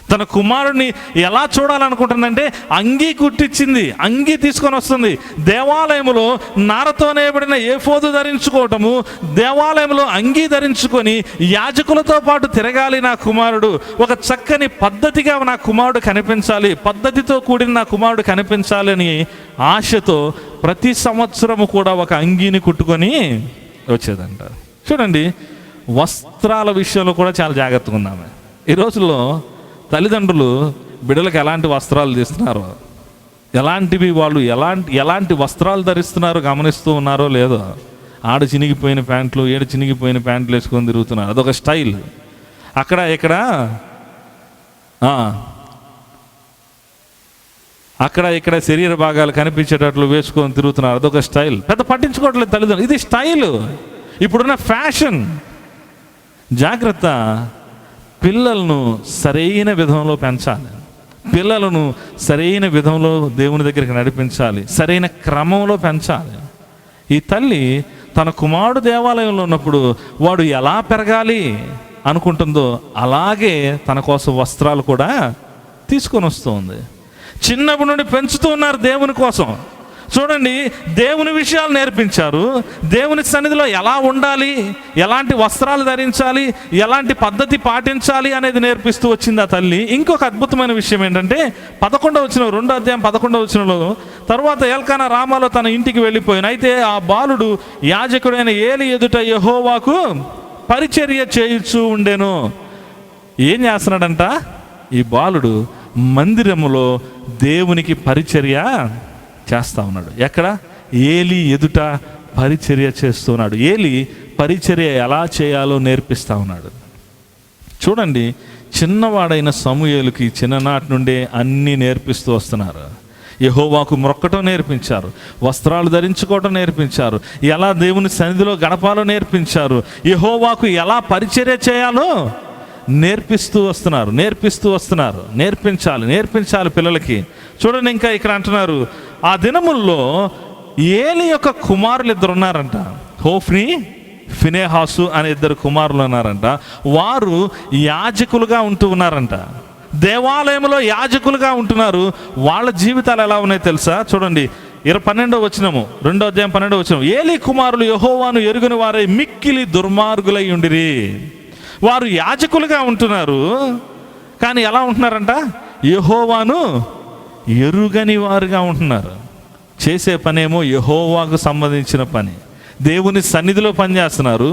తన కుమారుడిని ఎలా చూడాలనుకుంటుందంటే అంగీ కుట్టించింది, అంగీ తీసుకొని వస్తుంది. దేవాలయంలో నారతో నేయబడిన ఏఫోదు ధరించుకోవటము, దేవాలయంలో అంగీ ధరించుకొని యాజకులతో పాటు తిరగాలి నా కుమారుడు, ఒక చక్కని పద్ధతిగా నా కుమారుడు కనిపించాలి, పద్ధతితో కూడిన నా కుమారుడు కనిపించాలని ఆశతో ప్రతి సంవత్సరము కూడా ఒక అంగీని కుట్టుకొని వచ్చేదంట. చూడండి, వస్త్రాల విషయంలో కూడా చాలా జాగ్రత్తగా ఉన్నాము. ఈ రోజుల్లో తల్లిదండ్రులు బిడ్డలకు ఎలాంటి వస్త్రాలు తీస్తున్నారు, ఎలాంటివి వాళ్ళు ఎలాంటి వస్త్రాలు ధరిస్తున్నారో గమనిస్తూ ఉన్నారో లేదో. ఆడు చినిగిపోయిన ప్యాంట్లు, ఏడు చినిగిపోయిన ప్యాంట్లు వేసుకొని తిరుగుతున్నారు, అదొక స్టైల్. అక్కడ ఇక్కడ శరీర భాగాలు కనిపించేటట్లు వేసుకొని తిరుగుతున్నారు, అదొక స్టైల్. పెద్ద పట్టించుకోవట్లేదు తల్లిదండ్రులు, ఇది స్టైల్, ఇప్పుడున్న ఫ్యాషన్. జాగ్రత్త, పిల్లలను సరైన విధంలో పెంచాలి, పిల్లలను సరైన విధంలో దేవుని దగ్గరికి నడిపించాలి, సరైన క్రమంలో పెంచాలి. ఈ తల్లి తన కుమారుడు దేవాలయంలో ఉన్నప్పుడు వాడు ఎలా పెరగాలి అనుకుంటుందో అలాగే తన కోసం వస్త్రాలు కూడా తీసుకొని వస్తుంది. చిన్నప్పటి నుండి పెంచుతూ ఉన్నారు దేవుని కోసం. చూడండి, దేవుని విషయాలు నేర్పించారు. దేవుని సన్నిధిలో ఎలా ఉండాలి, ఎలాంటి వస్త్రాలు ధరించాలి, ఎలాంటి పద్ధతి పాటించాలి అనేది నేర్పిస్తూ వచ్చింది ఆ తల్లి. ఇంకొక అద్భుతమైన విషయం ఏంటంటే 11వ వచనం, 2వ అధ్యాయం 11వ వచనంలో, తరువాత ఎల్కానా రామాలో తన ఇంటికి వెళ్ళిపోయిన. అయితే ఆ బాలుడు యాజకుడైన ఏలి ఎదుట యెహోవాకు పరిచర్య చేయుచూ ఉండెను. ఏం చేస్తున్నాడంట ఈ బాలుడు? మందిరములో దేవునికి పరిచర్య చేస్తా ఉన్నాడు. ఎక్కడ? ఏలి ఎదుట పరిచర్య చేస్తున్నాడు. ఏలి పరిచర్య ఎలా చేయాలో నేర్పిస్తా ఉన్నాడు. చూడండి, చిన్నవాడైన సమూయేలుకి చిన్ననాటి నుండే అన్నీ నేర్పిస్తూ వస్తున్నారు. యెహోవాకు మొక్కటం నేర్పించారు, వస్త్రాలు ధరించుకోవటం నేర్పించారు, ఎలా దేవుని సన్నిధిలో గడపాలో నేర్పించారు, యెహోవాకు ఎలా పరిచర్య చేయాలో నేర్పిస్తూ వస్తున్నారు. నేర్పించాలి పిల్లలకి. చూడండి, ఇంకా ఇక్కడ అంటున్నారు, ఆ దినముల్లో ఏలి యొక్క కుమారులు 2 ఉన్నారంట. హోఫ్ని, ఫినెహాసు అనే 2 కుమారులు ఉన్నారంట. వారు యాజకులుగా ఉంటూ ఉన్నారంట. దేవాలయంలో యాజకులుగా ఉంటున్నారు. వాళ్ళ జీవితాలు ఎలా ఉన్నాయో తెలుసా? చూడండి, 12వ వచనము, 2వ అధ్యాయం 12వ వచనం. ఏలి కుమారులు యెహోవాను ఎరుగని వారై మిక్కిలి దుర్మార్గులై ఉండిరి. వారు యాజకులుగా ఉంటున్నారు, కానీ ఎలా ఉంటున్నారంట? యెహోవాను ఎరుగని వారుగా ఉంటున్నారు. చేసే పనేమో యెహోవాకు సంబంధించిన పని. దేవుని సన్నిధిలో పనిచేస్తున్నారు,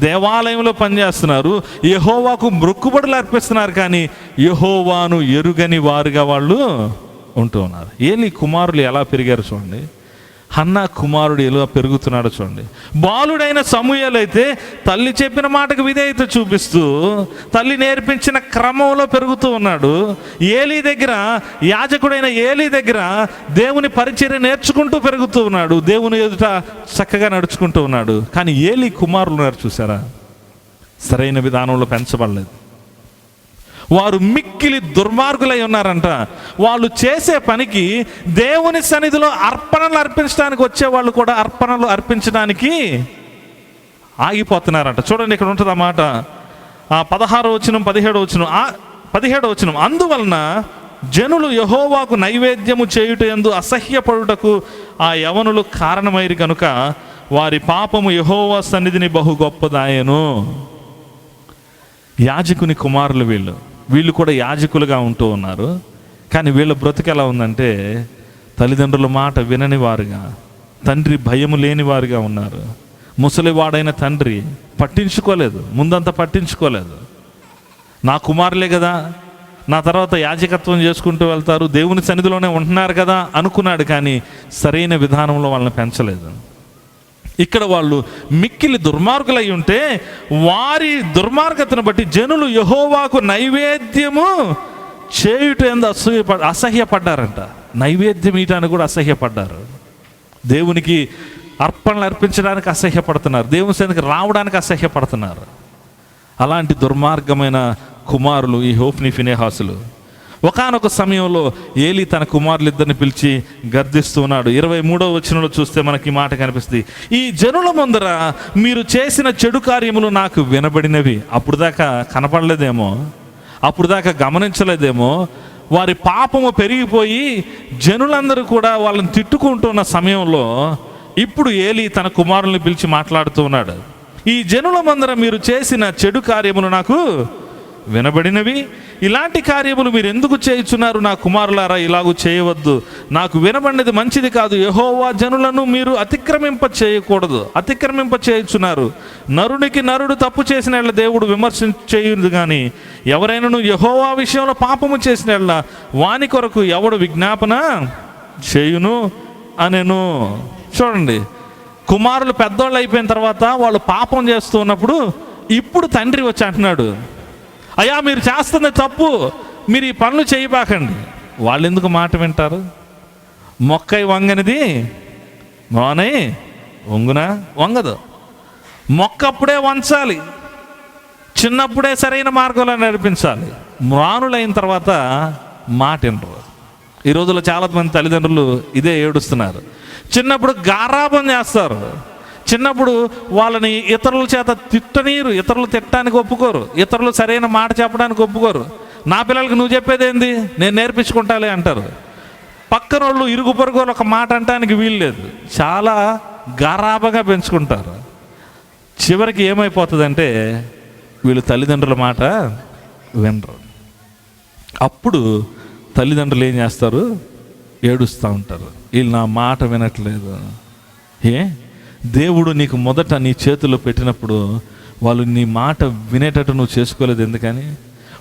దేవాలయంలో పనిచేస్తున్నారు, యెహోవాకు మొక్కుబడులు అర్పిస్తున్నారు, కానీ యెహోవాను ఎరుగని వారుగా వాళ్ళు ఉంటూ ఉన్నారు. ఏలి కుమారులు ఎలా పెరిగారు చూడండి. హన్నా కుమారుడు ఎలా పెరుగుతున్నాడో చూడండి. బాలుడైన సమూయేలు అయితే తల్లి చెప్పిన మాటకు విధేయత చూపిస్తూ తల్లి నేర్పించిన క్రమంలో పెరుగుతూ ఉన్నాడు. ఏలి దగ్గర, యాజకుడైన ఏలి దగ్గర దేవుని పరిచర్య నేర్చుకుంటూ పెరుగుతూ ఉన్నాడు. దేవుని ఎదుట చక్కగా నడుచుకుంటూ ఉన్నాడు. కానీ ఏలి కుమారులు ఉన్నారు చూసారా, సరైన విధానంలో పెంచబడలేదు. వారు మిక్కిలి దుర్మార్గులై ఉన్నారంట. వాళ్ళు చేసే పనికి దేవుని సన్నిధిలో అర్పణలు అర్పించడానికి వచ్చేవాళ్ళు కూడా అర్పణలు అర్పించడానికి ఆగిపోతున్నారంట. చూడండి, ఇక్కడ ఉంటుంది ఆ మాట, 16వ వచనం, 17వ వచనం. అందువలన జనులు యెహోవాకు నైవేద్యము చేయుట యందు అసహ్యపడుటకు ఆ యవనులు కారణమైరి కనుక వారి పాపము యెహోవా సన్నిధిని బహు గొప్పదాయను. యాజకుని కుమారులు వీళ్ళు కూడా యాజకులుగా ఉంటూ ఉన్నారు. కానీ వీళ్ళ బ్రతుకు ఎలా ఉందంటే తల్లిదండ్రుల మాట వినని వారుగా, తండ్రి భయము లేని వారుగా ఉన్నారు. ముసలివాడైన తండ్రి ముందంతా పట్టించుకోలేదు. నా కుమారులే కదా, నా తర్వాత యాజకత్వం చేసుకుంటూ వెళ్తారు, దేవుని సన్నిధిలోనే ఉంటున్నారు కదా అనుకున్నాడు. కానీ సరైన విధానంలో వాళ్ళని పెంచలేదు. ఇక్కడ వాళ్ళు మిక్కిలి దుర్మార్గులై ఉంటే వారి దుర్మార్గతను బట్టి జనులు యెహోవాకు నైవేద్యము చేయుట యందు అసహ్యపడ్డారంట. నైవేద్యం ఇయటానికి కూడా అసహ్యపడ్డారు. దేవునికి అర్పణలు అర్పించడానికి అసహ్యపడుతున్నారు, దేవుని సన్నిధికి రావడానికి అసహ్యపడుతున్నారు. అలాంటి దుర్మార్గమైన కుమారులు ఈ హోఫ్ని, ఫినెహాసులు. ఒకానొక సమయంలో ఏలి తన కుమారులిద్దరిని పిలిచి గర్దిస్తున్నాడు. 23వ వచనంలో చూస్తే మనకి మాట కనిపిస్తుంది. ఈ జనుల ముందర మీరు చేసిన చెడు కార్యములు నాకు వినబడినవి. అప్పుడు దాకా కనపడలేదేమో, అప్పుడు దాకా గమనించలేదేమో. వారి పాపము పెరిగిపోయి జనులందరూ కూడా వాళ్ళని తిట్టుకుంటున్న సమయంలో ఇప్పుడు ఏలి తన కుమారుల్ని పిలిచి మాట్లాడుతూ ఉన్నాడు. ఈ జనుల ముందర మీరు చేసిన చెడు కార్యములు నాకు వినబడినవి. ఇలాంటి కార్యములు మీరు ఎందుకు చేయుచున్నారు? నా కుమారులారా, ఇలాగూ చేయవద్దు. నాకు వినబడినది మంచిది కాదు. యెహోవా జనులను మీరు అతిక్రమింప చేయుచున్నారు. నరునికి నరుడు తప్పు చేసిన దేవుడు విమర్శించేయుడు, కానీ ఎవరైనాను యెహోవా విషయంలో పాపము చేసిన వాని కొరకు ఎవడు విజ్ఞాపన చేయును అనెను. చూడండి, కుమారులు పెద్దోళ్ళు అయిపోయిన తర్వాత వాళ్ళు పాపం చేస్తూ ఉన్నప్పుడు ఇప్పుడు తండ్రి వచ్చి అంటున్నాడు, అయ్యా మీరు చేస్తుంది తప్పు, మీరు ఈ పనులు చేయబాకండి. వాళ్ళు ఎందుకు మాట వింటారు? మొక్కై వంగనిది మోనై వంగునా? వంగదు. మొక్క అప్పుడే వంచాలి, చిన్నప్పుడే సరైన మార్గంలో నడిపించాలి. మ్రానులైన తర్వాత మాట వినరు. ఈ రోజుల్లో చాలామంది తల్లిదండ్రులు ఇదే ఏడుస్తున్నారు. చిన్నప్పుడు గారాబం చేస్తారు, చిన్నప్పుడు వాళ్ళని ఇతరుల చేత తిట్టనీరు, ఇతరులు తిట్టడానికి ఒప్పుకోరు, ఇతరులు సరైన మాట చెప్పడానికి ఒప్పుకోరు. నా పిల్లలకి నువ్వు చెప్పేది ఏంది, నేను నేర్పించుకుంటాలే అంటారు. పక్కన వాళ్ళు ఇరుగు పొరుగు వాళ్ళు ఒక మాట అంటానికి వీలు లేదు. చాలా గారాబగా పెంచుకుంటారు. చివరికి ఏమైపోతుందంటే వీళ్ళు తల్లిదండ్రుల మాట వినరు. అప్పుడు తల్లిదండ్రులు ఏం చేస్తారు? ఏడుస్తూ ఉంటారు, వీళ్ళు నా మాట వినట్లేదు. దేవుడు నీకు మొదట నీ చేతుల్లో పెట్టినప్పుడు వాళ్ళు నీ మాట వినేటట్టు నువ్వు చేసుకోలేదు. ఎందుకని?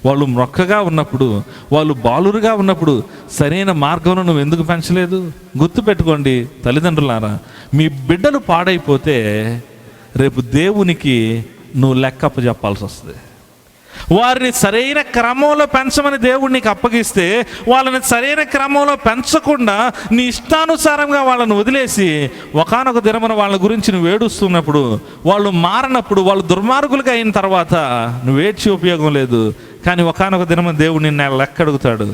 వాళ్ళు మొక్కగా ఉన్నప్పుడు, వాళ్ళు బాలురుగా ఉన్నప్పుడు సరైన మార్గంలో నువ్వు ఎందుకు పెంచలేదు? గుర్తుపెట్టుకోండి తల్లిదండ్రులారా, మీ బిడ్డలు పాడైపోతే రేపు దేవునికి నువ్వు లెక్క చెప్పాల్సి వస్తుంది. వారిని సరైన క్రమంలో పెంచమని దేవుడు నీకు అప్పగిస్తే వాళ్ళని సరైన క్రమంలో పెంచకుండా నీ ఇష్టానుసారంగా వాళ్ళని వదిలేసి ఒకానొక దినమున వాళ్ళ గురించి నువ్వు ఏడుస్తున్నప్పుడు, వాళ్ళు మారినప్పుడు, వాళ్ళు దుర్మార్గులుగా అయిన తర్వాత నువ్వు ఏడ్చి ఉపయోగం లేదు. కానీ ఒకానొక దినమున దేవుడు నిన్ను లెక్క అడుగుతాడు.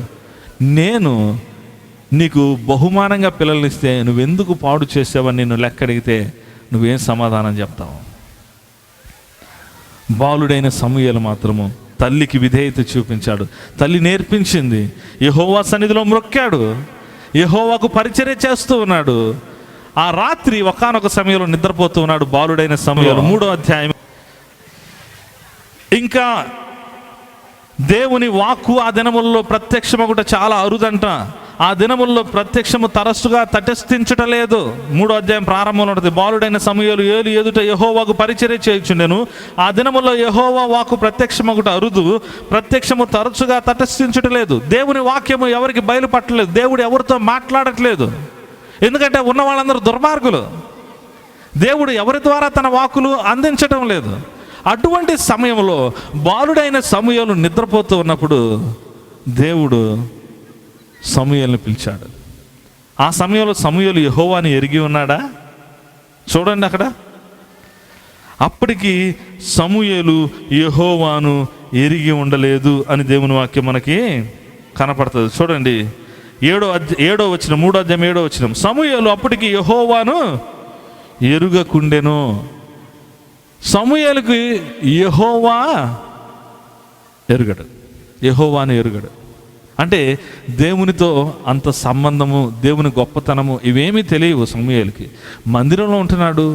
నేను నీకు బహుమానంగా పిల్లల్ని ఇస్తే నువ్వెందుకు పాడు చేసావని నిన్ను లెక్క అడిగితే నువ్వేం సమాధానం చెప్తావు? బాలుడైన సమూయేలు మాత్రము తల్లికి విధేయత చూపించాడు. తల్లి నేర్పించింది. యెహోవా సన్నిధిలో మ్రొక్కాడు, యెహోవాకు పరిచర్య చేస్తూ ఉన్నాడు. ఆ రాత్రి ఒకానొక సమయంలో నిద్రపోతూ ఉన్నాడు బాలుడైన సమూయేలు. 3వ అధ్యాయం. ఇంకా దేవుని వాక్కు ఆ దినముల్లో ప్రత్యక్షమగుట చాలా అరుదంట. ఆ దినముల్లో ప్రత్యక్షము తరచుగా తటస్థించటలేదు. 3వ అధ్యాయం ప్రారంభంలో ఉంటుంది. బాలుడైన సమూయేలు ఏలి ఎదుట యెహోవాకు పరిచర్య చేయుచుండెను. ఆ దినముల్లో యెహోవా వాక్కు ప్రత్యక్షమగుట అరుదు, ప్రత్యక్షము తరచుగా తటస్థించటలేదు. దేవుని వాక్యము ఎవరికి బయలుపట్టలేదు. దేవుడు ఎవరితో మాట్లాడట్లేదు. ఎందుకంటే ఉన్న వాళ్ళందరూ దుర్మార్గులు. దేవుడు ఎవరి ద్వారా తన వాక్కులు అందించటం లేదు. అటువంటి సమయంలో బాలుడైన సమూయేలు నిద్రపోతూ ఉన్నప్పుడు దేవుడు సమూయేలుని పిలిచాడు. ఆ సమయంలో సమూయేలు యెహోవాని ఎరిగి ఉన్నాడా? చూడండి అక్కడ. అప్పటికి సమూయేలు యెహోవాను ఎరిగి ఉండలేదు అని దేవుని వాక్యం మనకి కనపడుతుంది. చూడండి 7వ వచనం, 3వ అధ్యాయం 7వ వచనం. సమూయేలు అప్పటికి యెహోవాను ఎరుగకుండెను. సమూయేలుకి యెహోవా ఎరుగడు, యెహోవాను ఎరుగడు. అంటే దేవునితో అంత సంబంధము, దేవుని గొప్పతనము ఇవేమీ తెలియవు సమూయేలుకి. మందిరంలో ఉంటున్నాడు,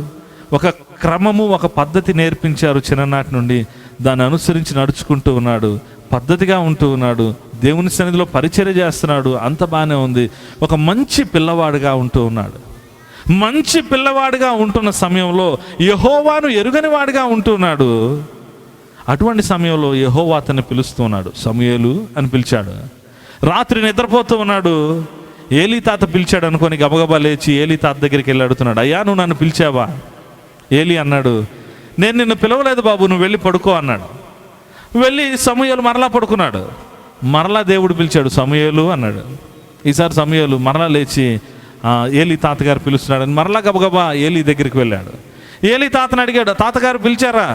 ఒక క్రమము, ఒక పద్ధతి నేర్పించారు చిన్ననాటి నుండి. దాన్ని అనుసరించి నడుచుకుంటూ ఉన్నాడు, పద్ధతిగా ఉంటూ ఉన్నాడు, దేవుని సన్నిధిలో పరిచర్య చేస్తున్నాడు. అంత బాగానే ఉంది. ఒక మంచి పిల్లవాడుగా ఉంటూ ఉన్నాడు. మంచి పిల్లవాడిగా ఉంటున్న సమయంలో యెహోవాను ఎరుగని వాడిగా ఉంటున్నాడు. అటువంటి సమయంలో యెహోవా అతన్ని పిలుస్తూ ఉన్నాడు. సమూయేలు అని పిలిచాడు. రాత్రి నిద్రపోతూ ఉన్నాడు. ఏలీ తాత పిలిచాడు అనుకొని గబగబా లేచి ఏలీ తాత దగ్గరికి వెళ్ళి అడుగుతున్నాడు, అయ్యా నువ్వు నన్ను పిలిచావా? ఏలీ అన్నాడు, నేను నిన్ను పిలవలేదు బాబు, నువ్వు వెళ్ళి పడుకో అన్నాడు. వెళ్ళి సమూయేలు మరలా పడుకున్నాడు. మరలా దేవుడు పిలిచాడు, సమూయేలు అన్నాడు. ఈసారి సమూయేలు మరలా లేచి ఏలీ తాతగారు పిలుస్తున్నాడని మరలా గబగబా ఏలీ దగ్గరికి వెళ్ళాడు. ఏలీ తాతను అడిగాడు, తాతగారు పిలిచారా?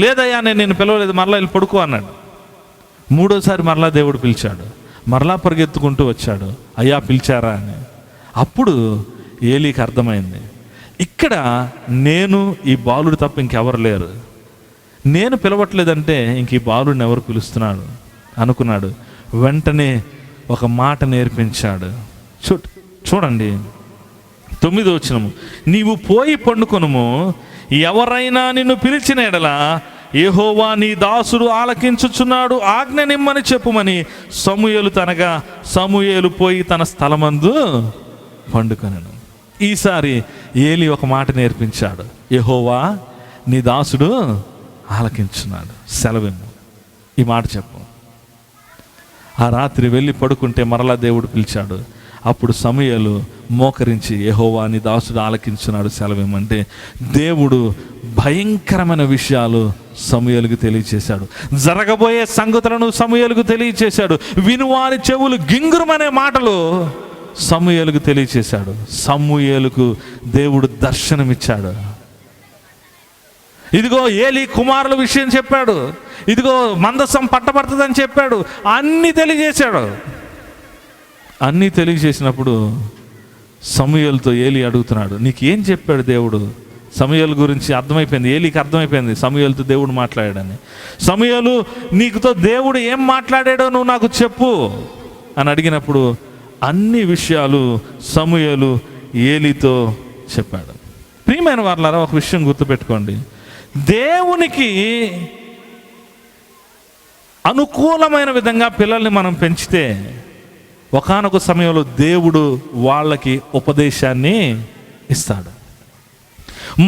లేదయ్యా నేను నిన్ను పిలవలేదు, మరలా వెళ్ళి పడుకో అన్నాడు. 3వసారి మరలా దేవుడు పిలిచాడు. మరలా పరిగెత్తుకుంటూ వచ్చాడు, అయ్యా పిలిచారా అని. అప్పుడు ఏలీకి అర్థమైంది, ఇక్కడ నేను ఈ బాలుడు తప్ప ఇంకెవరు లేరు, నేను పిలవట్లేదంటే ఇంక ఈ బాలుడిని ఎవరు పిలుస్తున్నాడు అనుకున్నాడు. వెంటనే ఒక మాట నేర్పించాడు. చూడండి 9వ వచనము. నీవు పోయి పండుకొనుము, ఎవరైనా నిన్ను పిలిచిన ఎడల యెహోవా నీ దాసుడు ఆలకించుచున్నాడు, ఆజ్ఞ నిమ్మని చెప్పుమని సమూయేలు తనగా సమూయేలు పోయి తన స్థలమందు పండుకొనెను. ఈసారి ఏలీ ఒక మాట నేర్పించాడు, యెహోవా నీ దాసుడు ఆలకించున్నాడు, సెలవిమ్ము, ఈ మాట చెప్పు. ఆ రాత్రి వెళ్ళి పడుకుంటే మరలా దేవుడు పిలిచాడు. అప్పుడు సమూయేలు మోకరించి యెహోవా నీ దాసుడు ఆలకించున్నాడు, సెలవిమ్మంటే దేవుడు భయంకరమైన విషయాలు సమూయేలుకు తెలియచేశాడు. జరగబోయే సంగతులను సమూయేలుకు తెలియచేశాడు. వినువాని చెవులు గింగురమనే మాటలు సమూయేలుకు తెలియచేశాడు. సమూయేలుకు దేవుడు దర్శనమిచ్చాడు. ఇదిగో ఏలీ కుమారుల విషయం చెప్పాడు, ఇదిగో మందసం పట్టబడుతుందని చెప్పాడు, అన్నీ తెలియజేశాడు. అన్నీ తెలియజేసినప్పుడు సమూయేలుతో ఏలీ అడుగుతున్నాడు, నీకు ఏం చెప్పాడు దేవుడు? సమూయేలు గురించి అర్థమైపోయింది, ఏలీకి అర్థమైపోయింది సమూయేలుతో దేవుడు మాట్లాడాడని. సమూయేలు నీకుతో దేవుడు ఏం మాట్లాడాడో నువ్వు నాకు చెప్పు అని అడిగినప్పుడు అన్ని విషయాలు సమూయేలు ఏలీతో చెప్పాడు. ప్రియమైన వారలారా, ఒక విషయం గుర్తుపెట్టుకోండి, దేవునికి అనుకూలమైన విధంగా పిల్లల్ని మనం పెంచితే ఒకానొక సమయంలో దేవుడు వాళ్ళకి ఉపదేశాన్ని ఇస్తాడు.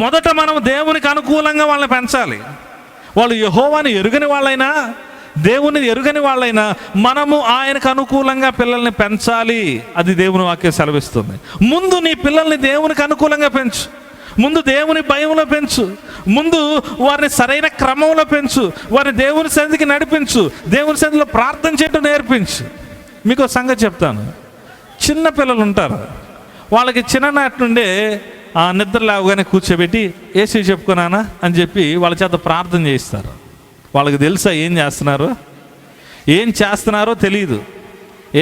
మొదట మనం దేవునికి అనుకూలంగా వాళ్ళని పెంచాలి. వాళ్ళు యెహోవాని ఎరుగని వాళ్ళైనా, దేవుని ఎరుగని వాళ్ళైనా మనము ఆయనకు అనుకూలంగా పిల్లల్ని పెంచాలి. అది దేవుని వాక్యం సెలవిస్తుంది. ముందు నీ పిల్లల్ని దేవునికి అనుకూలంగా పెంచు, ముందు దేవుని భయంలో పెంచు, ముందు వారిని సరైన క్రమంలో పెంచు, వారిని దేవుని సన్నిధికి నడిపించు, దేవుని సన్నిధిలో ప్రార్థన చేయడం నేర్పించు. మీకు ఒక సంగతి చెప్తాను, చిన్న పిల్లలు ఉంటారు, వాళ్ళకి చిన్ననాటి నుండే నిద్ర లేవగానే కూర్చోబెట్టి ఏసీ చెప్పుకున్నానా అని చెప్పి వాళ్ళ చేత ప్రార్థన చేయిస్తారు. వాళ్ళకి తెలుసా ఏం చేస్తున్నారో తెలియదు.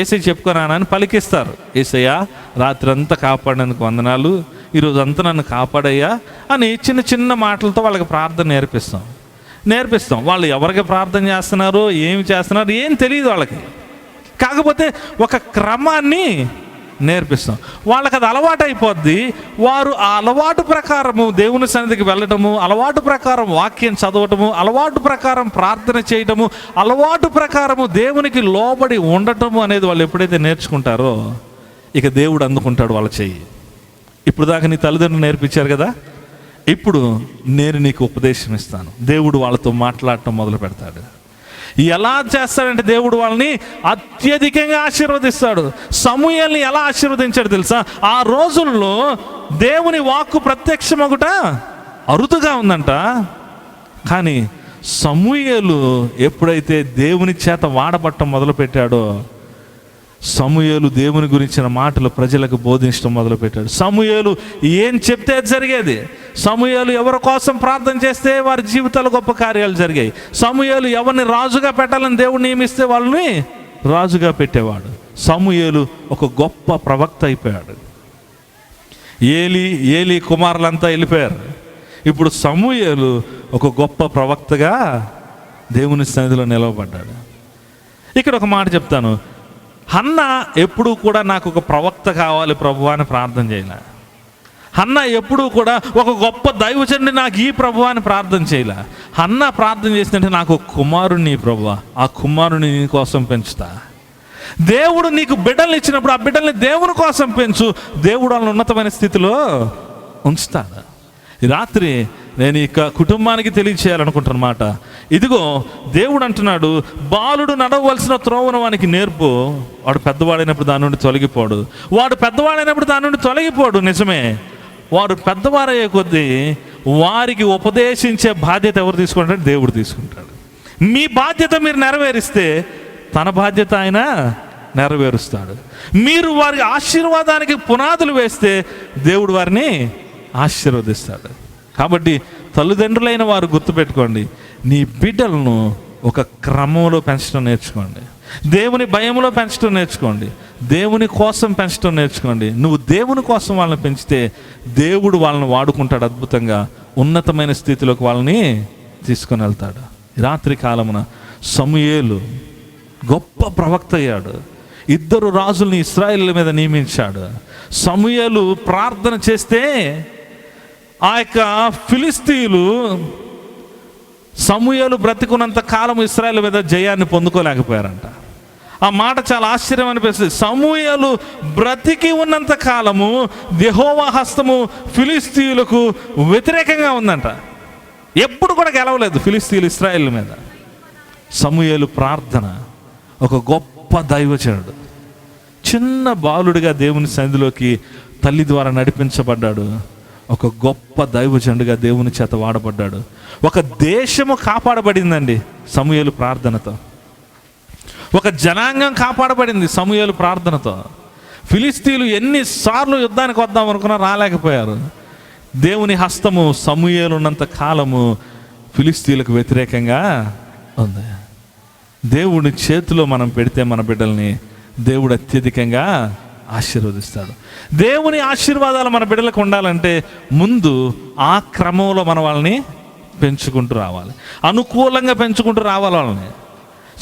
ఏసీ చెప్పుకున్నానా అని పలికిస్తారు. ఏసయ్యా, రాత్రి అంతా కాపాడినందుకు వందనాలు, ఈరోజు అంతా నన్ను కాపాడయ్యా అని చిన్న చిన్న మాటలతో వాళ్ళకి ప్రార్థన నేర్పిస్తాం. వాళ్ళు ఎవరికి ప్రార్థన చేస్తున్నారో ఏమి చేస్తున్నారో ఏం తెలియదు వాళ్ళకి. కాకపోతే ఒక క్రమాన్ని నేర్పిస్తాం. వాళ్ళకి అది అలవాటు అయిపోద్ది. వారు ఆ అలవాటు ప్రకారము దేవుని సన్నిధికి వెళ్ళటము, అలవాటు ప్రకారం వాక్యం చదవటము, అలవాటు ప్రకారం ప్రార్థన చేయటము, అలవాటు ప్రకారము దేవునికి లోబడి ఉండటము అనేది వాళ్ళు ఎప్పుడైతే నేర్చుకుంటారో ఇక దేవుడు అందుకుంటాడు వాళ్ళ చెయ్యి. ఇప్పుడు దాకా నీ తల్లిదండ్రులు నేర్పించారు కదా, ఇప్పుడు నేను నీకు ఉపదేశం ఇస్తాను. దేవుడు వాళ్ళతో మాట్లాడటం మొదలు పెడతాడు. ఎలా చేస్తాడంటే దేవుడు వాళ్ళని అత్యధికంగా ఆశీర్వదిస్తాడు. సమూయేలుని ఎలా ఆశీర్వదించాడు తెలుసా? ఆ రోజుల్లో దేవుని వాక్కు ప్రత్యక్షమగుట అరుదుగా ఉందంట. కానీ సమూయేలు ఎప్పుడైతే దేవుని చేత వాడబట్టం మొదలుపెట్టాడో, సమూయేలు దేవుని గురించిన మాటలు ప్రజలకు బోధించడం మొదలుపెట్టాడు. సమూయేలు ఏం చెప్తే అది జరిగేది. సమూయేలు ఎవరి కోసం ప్రార్థన చేస్తే వారి జీవితాలు గొప్ప కార్యాలు జరిగాయి. సమూయేలు ఎవరిని రాజుగా పెట్టాలని దేవుడు నియమిస్తే వాళ్ళని రాజుగా పెట్టేవాడు. సమూయేలు ఒక గొప్ప ప్రవక్త అయిపోయాడు. ఏలీ కుమారులంతా వెళ్ళిపోయారు. ఇప్పుడు సమూయేలు ఒక గొప్ప ప్రవక్తగా దేవుని సన్నిధిలో నిలవబడ్డాడు. ఇక్కడ ఒక మాట చెప్తాను, హన్న ఎప్పుడూ కూడా నాకు ఒక ప్రవక్త కావాలి ప్రభువా అని ప్రార్థన చేయలే. హన్న ఎప్పుడూ కూడా ఒక గొప్ప దైవజనుడిని నాకు ఈ ప్రభువా అని ప్రార్థన చేయలే. హన్న ప్రార్థన చేసినట్టే నాకు ఒక కుమారుడిని ప్రభువా, ఆ కుమారుని నీ కోసం పెంచుతా. దేవుడు నీకు బిడ్డల్ని ఇచ్చినప్పుడు ఆ బిడ్డల్ని దేవుని కోసం పెంచు, దేవుడు వాళ్ళని ఉన్నతమైన స్థితిలో ఉంచుతాడు. ఈ రాత్రి నేను ఇక కుటుంబానికి తెలియచేయాలనుకుంటున్నమాట. ఇదిగో దేవుడు అంటున్నాడు, బాలుడు నడవలసిన త్రోవను వానికి నేర్పు. వాడు పెద్దవాడైనప్పుడు దాని నుండి తొలగిపోడు. నిజమే, వారు పెద్దవారయ్యే కొద్దీ వారికి ఉపదేశించే బాధ్యత ఎవరు తీసుకుంటాడు? దేవుడు తీసుకుంటాడు. మీ బాధ్యత మీరు నెరవేరిస్తే తన బాధ్యత ఆయన నెరవేరుస్తాడు. మీరు వారి ఆశీర్వాదానికి పునాదులు వేస్తే దేవుడు వారిని ఆశీర్వదిస్తాడు. కాబట్టి తల్లిదండ్రులైన వారు గుర్తుపెట్టుకోండి, నీ బిడ్డలను ఒక క్రమంలో పెంచడం నేర్చుకోండి. దేవుని భయంలో పెంచడం నేర్చుకోండి. దేవుని కోసం పెంచడం నేర్చుకోండి. నువ్వు దేవుని కోసం వాళ్ళని పెంచితే దేవుడు వాళ్ళని వాడుకుంటాడు అద్భుతంగా, ఉన్నతమైన స్థితిలోకి వాళ్ళని తీసుకొని వెళ్తాడు. రాత్రి కాలమున సమూయేలు గొప్ప ప్రవక్త అయ్యాడు. 2 రాజుల్ని ఇశ్రాయేలు మీద నియమించాడు. సమూయేలు ప్రార్థన చేస్తే ఆ యొక్క ఫిలిస్తీయులు సమూయేలు బ్రతికున్నంత కాలం ఇశ్రాయేలు మీద జయాన్ని పొందుకోలేకపోయారంట. ఆ మాట చాలా ఆశ్చర్యం అనిపిస్తుంది. సమూయేలు బ్రతికి ఉన్నంత కాలము యెహోవా హస్తము ఫిలిస్తీయులకు వ్యతిరేకంగా ఉందంట. ఎప్పుడు కూడా గెలవలేదు ఫిలిస్తీయులు ఇశ్రాయేలు మీద. సమూయేలు ప్రార్థన, ఒక గొప్ప దైవజనుడు, చిన్న బాలుడిగా దేవుని సన్నిధిలోకి తల్లి ద్వారా నడిపించబడ్డాడు. ఒక గొప్ప దైవజనుడిగా దేవుని చేత వాడబడ్డాడు. ఒక దేశము కాపాడబడిందండి సమూయేలు ప్రార్థనతో. ఒక జనాంగం కాపాడబడింది సమూయేలు ప్రార్థనతో. ఫిలిస్తీయులు ఎన్నిసార్లు యుద్ధానికి వద్దాం అనుకున్నా రాలేకపోయారు. దేవుని హస్తము సమూయేలు ఉన్నంత కాలము ఫిలిస్తీయులకు వ్యతిరేకంగా ఉంది. దేవుని చేతిలో మనం పెడితే మన బిడ్డల్ని దేవుడు అత్యధికంగా ఆశీర్వదిస్తాడు. దేవుని ఆశీర్వాదాలు మన బిడ్డలకు ఉండాలంటే ముందు ఆ క్రమంలో మన వాళ్ళని పెంచుకుంటూ రావాలి, అనుకూలంగా పెంచుకుంటూ రావాలి వాళ్ళని.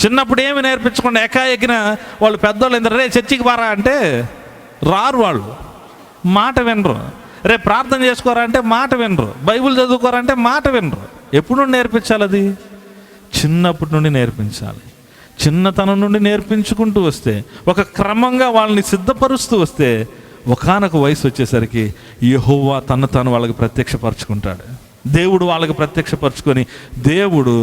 చిన్నప్పుడు ఏమి నేర్పించకుండా ఎక్కిన వాళ్ళు పెద్దోళ్ళు ఇంత రే చర్చికి పారా అంటే రారు, వాళ్ళు మాట వినరు. రేపు ప్రార్థన చేసుకోరా అంటే మాట వినరు, బైబిల్ చదువుకోరంటే మాట వినరు. ఎప్పుడు నేర్పించాలి? అది చిన్నప్పటి నుండి నేర్పించాలి. చిన్నతనం నుండి నేర్పించుకుంటూ వస్తే, ఒక క్రమంగా వాళ్ళని సిద్ధపరుస్తూ వస్తే, ఒకానొక వయసు వచ్చేసరికి యెహోవా తను వాళ్ళకి ప్రత్యక్షపరచుకుంటాడు. దేవుడు వాళ్ళకి ప్రత్యక్షపరచుకొని దేవుడు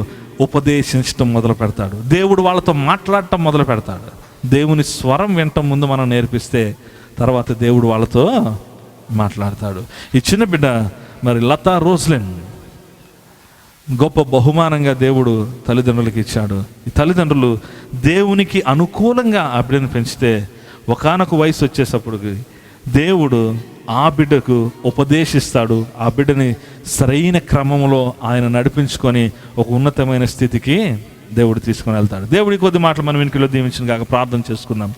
ఉపదేశించడం మొదలు పెడతాడు. దేవుడు వాళ్ళతో మాట్లాడటం మొదలు పెడతాడు. దేవుని స్వరం వినటం ముందు మనం నేర్పిస్తే తర్వాత దేవుడు వాళ్ళతో మాట్లాడతాడు. ఈ చిన్న బిడ్డ మరి లతా రోజ్లిన్ గొప్ప బహుమానంగా దేవుడు తల్లిదండ్రులకు ఇచ్చాడు. ఈ తల్లిదండ్రులు దేవునికి అనుకూలంగా ఆ బిడ్డను పెంచితే ఒకానొక వయసు వచ్చేటప్పుడు దేవుడు ఆ బిడ్డకు ఉపదేశిస్తాడు. ఆ బిడ్డని సరైన క్రమంలో ఆయన నడిపించుకొని ఒక ఉన్నతమైన స్థితికి దేవుడు తీసుకొని వెళ్తాడు. దేవుడి కొద్ది మాటలు మనం వెనుకలో దీవించిన కాక ప్రార్థన చేసుకుందాం.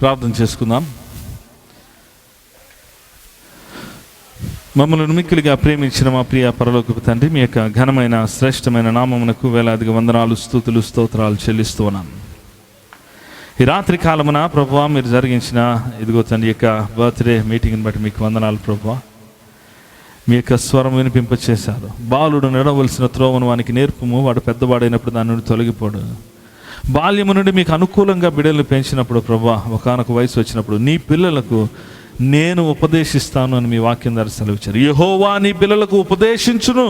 ప్రార్థన చేసుకుందాం. మమ్మల్ని మిక్కిలిగా ప్రేమించిన మా ప్రియ పరలోకపు తండ్రి, మీ యొక్క ఘనమైన శ్రేష్టమైన నామమునకు వేలాదిగా వందనాలు, స్తుతులు, స్తోత్రాలు చెల్లిస్తూ ఉన్నాం. ఈ రాత్రి కాలమున ప్రభువా మీరు జరిగించిన ఇదిగో తండ్రి యొక్క బర్త్డే మీటింగ్ని బట్టి మీకు వందనాలు ప్రభువా. మీ యొక్క స్వరం వినిపింపచేశారు. బాలుడు నడవలసిన త్రోవను వానికి నేర్పుము, వాడు పెద్దవాడైనప్పుడు దాని నుండి తొలగిపోడు. బాల్యము నుండి మీకు అనుకూలంగా బిడ్డలు పెంచినప్పుడు ప్రభువా ఒకానొక వయసు వచ్చినప్పుడు నీ పిల్లలకు నేను ఉపదేశిస్తాను అని మీ వాక్యం ద్వారా సెలవిచ్చారు. యెహోవా నీ పిల్లలకు ఉపదేశించును,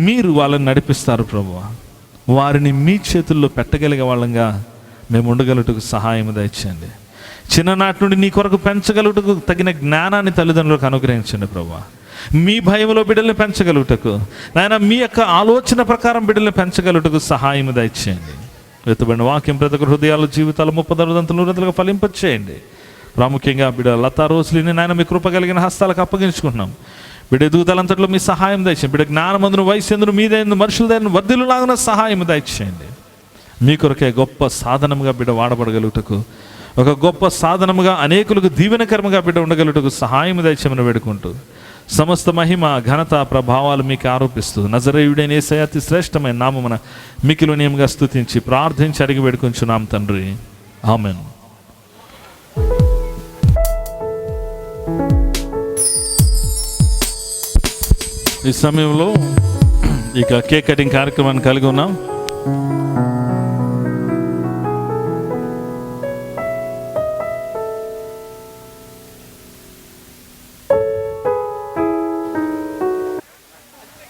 మీరు వాళ్ళని నడిపిస్తారు ప్రభువా. వారిని మీ చేతుల్లో పెట్టగలిగే వాళ్ళంగా మేము ఉండగలుగుటకు సహాయం దయచేయండి. చిన్ననాటి నుండి నీ కొరకు పెంచగలుగుటకు తగిన జ్ఞానాన్ని తల్లిదండ్రులకు అనుగ్రహించండి ప్రభువా. మీ భయంలో బిడ్డల్ని పెంచగలుగుటకు నాయన మీ యొక్క ఆలోచన ప్రకారం బిడ్డల్ని పెంచగలుగుటకు సహాయం దయచేయండి. వెతుబడిన వాక్యం ప్రతి ఒక్క హృదయాలు జీవితాలు 30 ఫలింపచేయండి. ప్రాముఖ్యంగా బిడ్డ లతా రోజ్లిని నాయన మీ కృప కలిగిన హస్తాలకు అప్పగించుకుంటున్నాం. బిడ్డ ఎదుగుదలంతట్లో మీ సహాయం దయచేయండి. బిడ్డ జ్ఞానమందును వయస్సు మీదైన మనుషులదైన వర్ధిల్లులాగా సహాయం దయచేయండి. మీ కొరకే గొప్ప సాధనముగా బిడ్డ వాడబడగలుగుటకు, ఒక గొప్ప సాధనముగా అనేకులకు దీవెనకరముగా బిడ్డ ఉండగలుగుటకు సహాయం దయచేయమని వేడుకుంటూ సమస్త మహిమ ఘనత ప్రభావాలు మీకు ఆరోపిస్తూ నజరేయుడైన యేసయ్య అతి శ్రేష్టమైన నామమున మిక్కిలి వినయముగా స్తుతించి ప్రార్థించి అడిగి వేడుకొంచున్నాం తండ్రి, ఆమెన్. ఈ సమయంలో ఇక కేక్ కటింగ్ కార్యక్రమాన్ని కలిగి ఉన్నాం.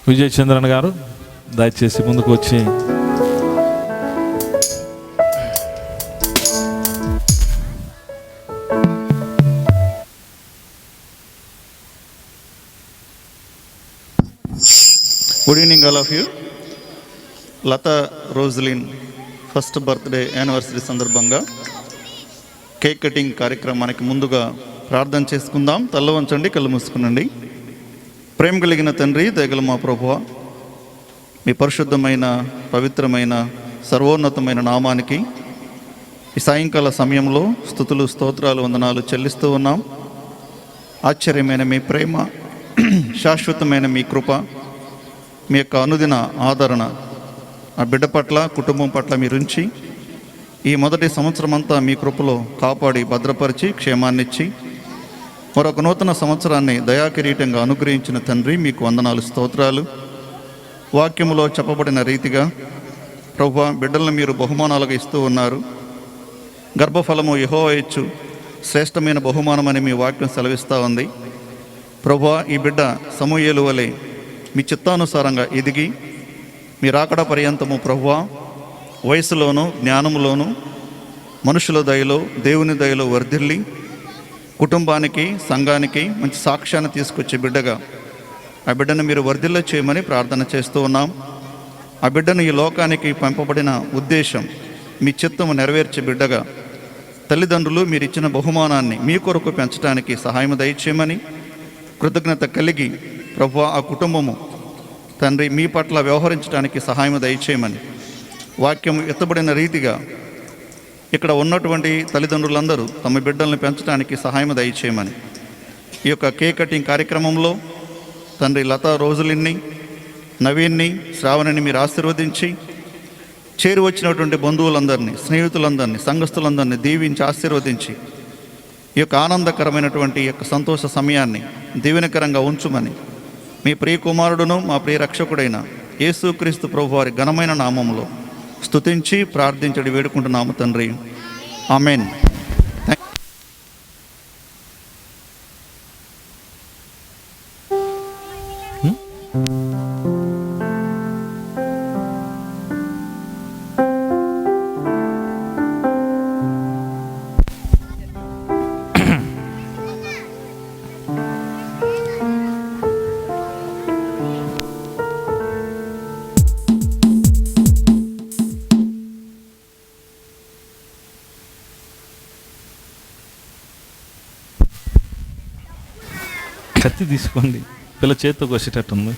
విజయ్ చంద్రన్ గారు దయచేసి ముందుకు వచ్చి good evening all of you. Latha Roslin first birthday anniversary సందర్భంగా కేక్ కటింగ్ కార్యక్రమానికి ముందుగా ప్రార్థన చేసుకుందాం. తల్ల వంచండి, కళ్ళు మూసుకునండి. ప్రేమ కలిగిన తండ్రి, దయగల మా ప్రభువా, మీ పరిశుద్ధమైన పవిత్రమైన సర్వోన్నతమైన నామానికి ఈ సాయంకాల సమయంలో స్తుతులు, స్తోత్రాలు, వందనాలు చెల్లిస్తూ ఉన్నాం. ఆశ్చర్యమైన మీ ప్రేమ, శాశ్వతమైన మీ కృప, మీ యొక్క అనుదిన ఆదరణ ఆ బిడ్డ పట్ల, కుటుంబం పట్ల మీరుంచి ఈ మొదటి సంవత్సరం అంతా మీ కృపలో కాపాడి భద్రపరిచి క్షేమాన్నిచ్చి మరొక నూతన సంవత్సరాన్ని దయాకిరీటంగా అనుగ్రహించిన తండ్రి, మీకు వందనాలు, స్తోత్రాలు. వాక్యములో చెప్పబడిన రీతిగా ప్రభువా బిడ్డలను మీరు బహుమానాలుగా ఇస్తూ ఉన్నారు. గర్భఫలము యెహోవా ఇచ్చు శ్రేష్టమైన బహుమానమని మీ వాక్యం సెలవిస్తూ ఉంది. ప్రభువా ఈ బిడ్డ సమూయేలు వలె మీ చిత్తానుసారంగా ఎదిగి మీ రాకడ పర్యంతము ప్రభువా వయసులోను జ్ఞానములోను మనుషుల దయలో దేవుని దయలో వర్ధిల్లి కుటుంబానికి సంఘానికి మంచి సాక్ష్యాన్ని తీసుకొచ్చే బిడ్డగా ఆ బిడ్డను మీరు వర్ధిల్ల చేయమని ప్రార్థన చేస్తూ ఉన్నాం. ఆ బిడ్డను ఈ లోకానికి పంపబడిన ఉద్దేశం మీ చిత్తము నెరవేర్చే బిడ్డగా తల్లిదండ్రులు మీరు ఇచ్చిన బహుమానాన్ని మీ కొరకు పెంచడానికి సహాయం దయచేయమని కృతజ్ఞత కలిగి ప్రభువా ఆ కుటుంబము తండ్రి మీ పట్ల వ్యవహరించడానికి సహాయం దయచేయమని వాక్యం ఎత్తబడిన రీతిగా ఇక్కడ ఉన్నటువంటి తల్లిదండ్రులందరూ తమ బిడ్డలను పెంచడానికి సహాయం దయచేయమని ఈ యొక్క కేక్ కటింగ్ కార్యక్రమంలో తండ్రి లతా రోజులిన్ని నవీన్ని శ్రావణిని మీరు ఆశీర్వదించి చేరి వచ్చినటువంటి బంధువులందరినీ స్నేహితులందరినీ సంఘస్థులందరినీ దీవించి ఆశీర్వదించి ఈ యొక్క ఆనందకరమైనటువంటి ఈ యొక్క సంతోష సమయాన్ని దీవెనకరంగా ఉంచుమని మీ ప్రియ కుమారుడును మా ప్రియ రక్షకుడైన యేసుక్రీస్తు ప్రభు వారి ఘనమైన నామములో స్తుతించి ప్రార్థించడి వేడుకుంటున్నాము తండ్రి. ఆమెన్. కత్తి తీసుకోండి, పిల్ల చేతితో కోసేటట్టుంది.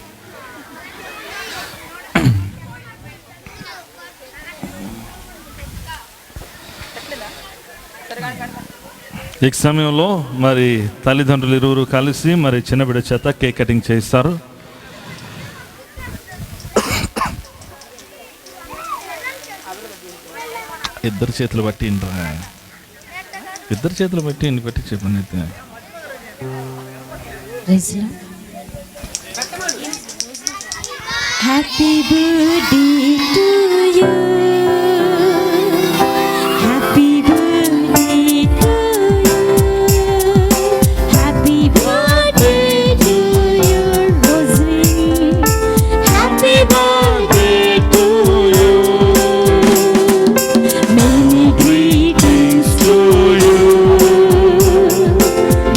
ఈ సమయంలో మరి తల్లిదండ్రులు ఇరువురు కలిసి మరి చిన్న బిడ్డ చేత కేక్ కటింగ్ చేస్తారు. ఇద్దరు చేతులు బట్టి ఇద్దరు చేతులు బట్టి ఇంటి పెట్టి చెప్పండి అయితే. Happy birthday to you, happy birthday to you, happy birthday to you Roslin, happy birthday to you, many greetings to you,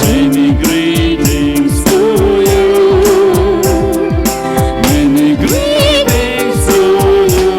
many greetings to you, many greetings to you,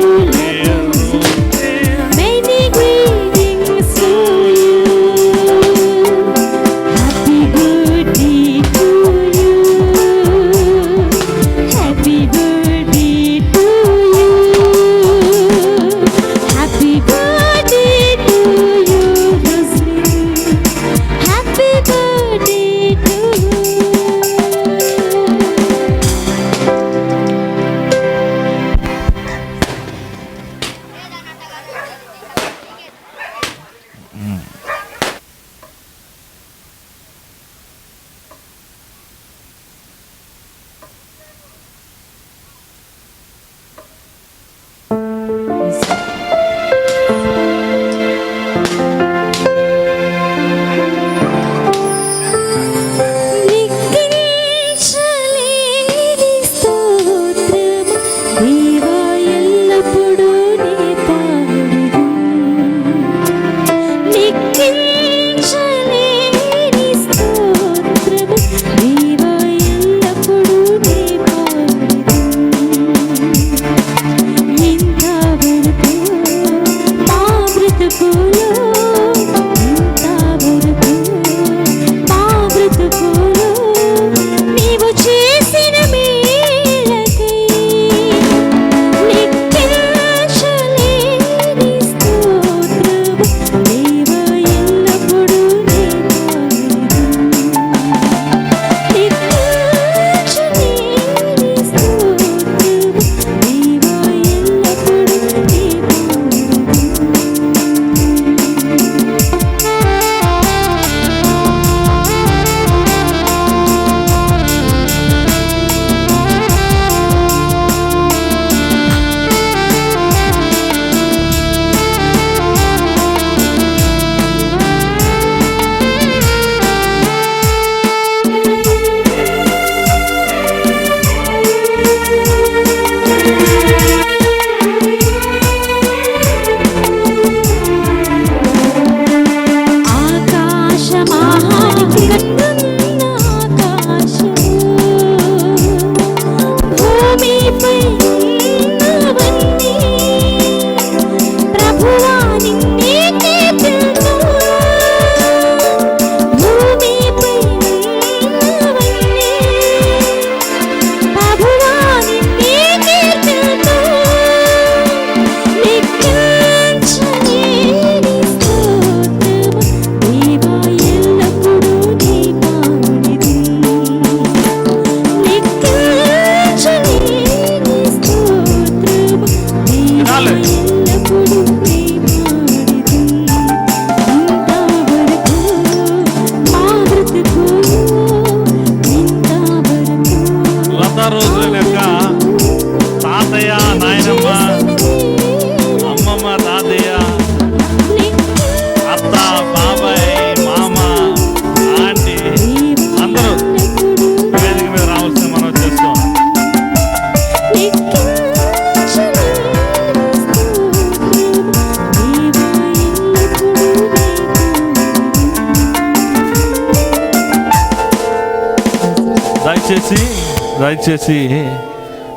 దయచేసి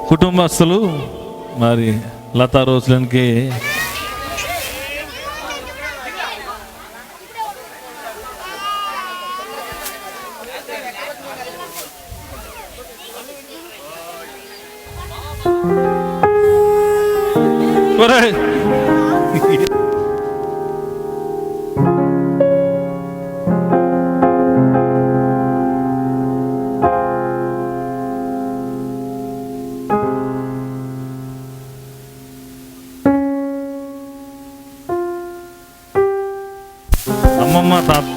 కుటుంబస్తులు మరి లతా రోజ్లిన్కి ఒరేయ్, అమ్మమ్మ తాత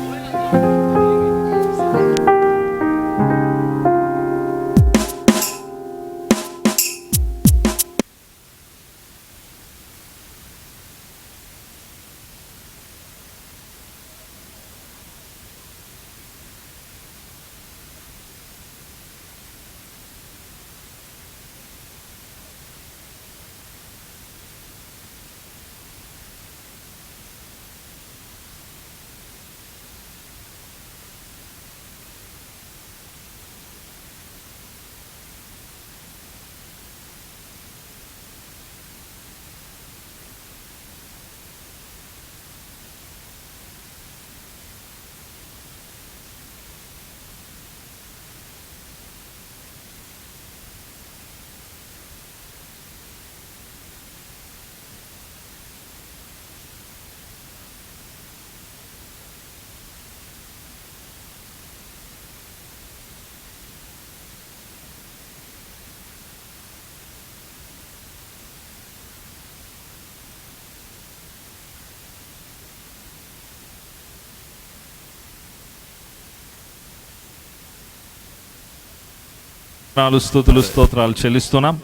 స్తుతులు స్తోత్రాలు చెల్లిస్తున్నాం.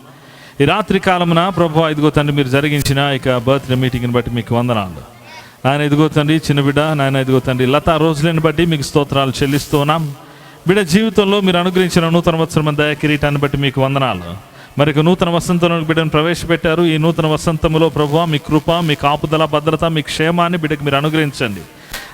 ఈ రాత్రి కాలమున ప్రభువా ఇదిగో తండ్రి మీరు జరిగించిన ఇక బర్త్డే మీటింగ్ని బట్టి మీకు వందనాలు నాయన. ఇదిగో తండ్రి చిన్న బిడ్డ నాయన ఇదిగో తండ్రి లతా రోజ్లిన్ బట్టి మీకు స్తోత్రాలు చెల్లిస్తున్నాం. బిడ్డ జీవితంలో మీరు అనుగ్రహించిన నూతన వత్సరం దయ కిరీటాన్ని బట్టి మీకు వందనాలు. మరి నూతన వసంతంలో బిడ్డను ప్రవేశపెట్టారు. ఈ నూతన వసంతంలో ప్రభువా మీ కృప, మీ కాపుదల, భద్రత, మీ క్షేమాన్ని బిడ్డకు మీరు అనుగ్రహించండి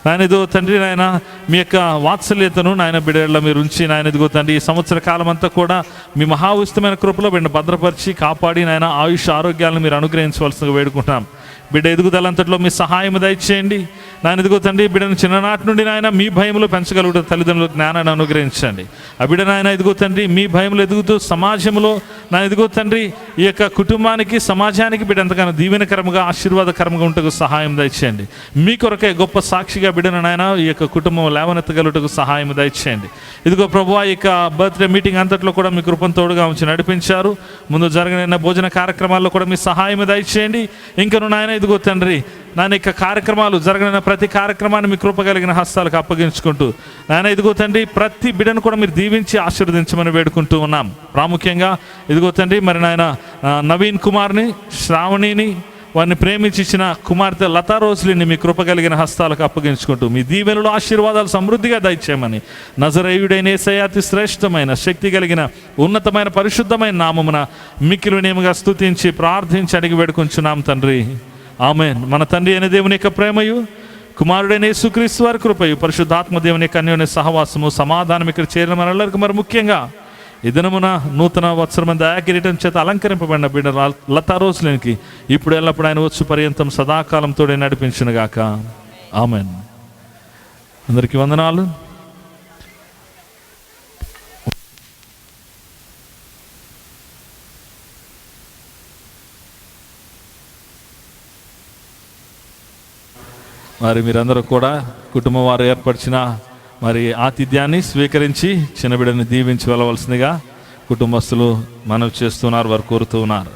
నాయన. ఇదిగో తండ్రి నాయన మీ యొక్క వాత్సల్యతను నాయన బిడ్డల్లో మీరు ఉంచి నాయన ఇదిగో తండ్రి ఈ సంవత్సర కాలం అంతా కూడా మీ మహాఉచితమైన కృపలో బిడ్డ భద్రపరిచి కాపాడి నాయన ఆయుష్ ఆరోగ్యాలను మీరు అనుగ్రహించవలసిందిగా వేడుకుంటున్నాం. బిడ్డ ఎదుగుదలంతట్లో మీ సహాయం దయచేయండి నాయన. ఇదిగో తండ్రి బిడ్డను చిన్ననాటి నుండి నాయన మీ భయములు పెంచగలుగుతా తల్లిదండ్రులకు జ్ఞానాన్ని అనుగ్రహించండి. ఆ బిడ్డ నాయన ఇదిగో తండ్రి మీ భయములు ఎదుగుతూ సమాజంలో నా ఇదిగో తండ్రి ఈ యొక్క కుటుంబానికి సమాజానికి బిడ్డ ఎంతగానో దీవెనకరంగా ఆశీర్వాదకరంగా ఉంటకు సహాయం దయచేయండి. మీ కొరకే గొప్ప సాక్షిగా బిడ్డను నాయన ఈ యొక్క కుటుంబం లేవనెత్తగలుగుటకు సహాయం దయచేయండి. ఇదిగో ప్రభువా ఈ యొక్క బర్త్డే మీటింగ్ అంతట్లో కూడా మీ కృపను తోడుగా ఉంచి నడిపించారు. ముందు జరిగిన భోజన కార్యక్రమాల్లో కూడా మీ సహాయం దయచేయండి. ఇంకను నాయన ఇదిగో తండ్రి నాయన యొక్క కార్యక్రమాలు జరగన ప్రతి కార్యక్రమాన్ని మీ కృప కలిగిన హస్తాలకు అప్పగించుకుంటూ నాయన ఇదిగో తండ్రి ప్రతి బిడ్డను కూడా మీరు దీవించి ఆశీర్వదించమని వేడుకుంటూ ఉన్నాం. ప్రాముఖ్యంగా ఇదిగో తండ్రి మరి నాయన నవీన్ కుమార్ని, శ్రావణిని, వారిని ప్రేమించి ఇచ్చిన కుమార్తె లతా రోజ్లిన్ని మీ కృప కలిగిన హస్తాలకు అప్పగించుకుంటూ మీ దీవెనలు ఆశీర్వాదాలు సమృద్ధిగా దయచేయమని నజరేయుడైన యేసయ్య అతి శ్రేష్టమైన శక్తి కలిగిన ఉన్నతమైన పరిశుద్ధమైన నామమున మిక్కిలి వినయముగా స్తుతించి ప్రార్థించి అడిగి వేడుకొంచున్నాం తండ్రి. ఆమేన్. మన తండ్రి అయిన దేవుని యొక్క ప్రేమయు, కుమారుడైన యేసుక్రీస్తు వారి కృపయు, పరిశుద్ధాత్మ దేవుని యొక్క అన్యోన్య సహవాసము, సమాధానం ఇక్కడ చేరిన మనందరికీ మరి ముఖ్యంగా ఈ దినమున నూతన వత్సరమైన దయా కిరీటం చేత అలంకరింపబడిన బిడ్డ లతా రోజ్లిన్కి ఇప్పుడు ఎల్లప్పుడు ఆయన వచ్చు పర్యంతం సదాకాలంతో నడిపించునుగాక. ఆమేన్. అందరికీ వందనాలు. మరి మీరందరూ కూడా కుటుంబం వారు ఏర్పరిచిన మరి ఆతిథ్యాన్ని స్వీకరించి చిన్నబిడ్డని దీవించి వెళ్ళవలసిందిగా కుటుంబస్తులు మనవి చేస్తున్నారు, వారు కోరుతూ ఉన్నారు.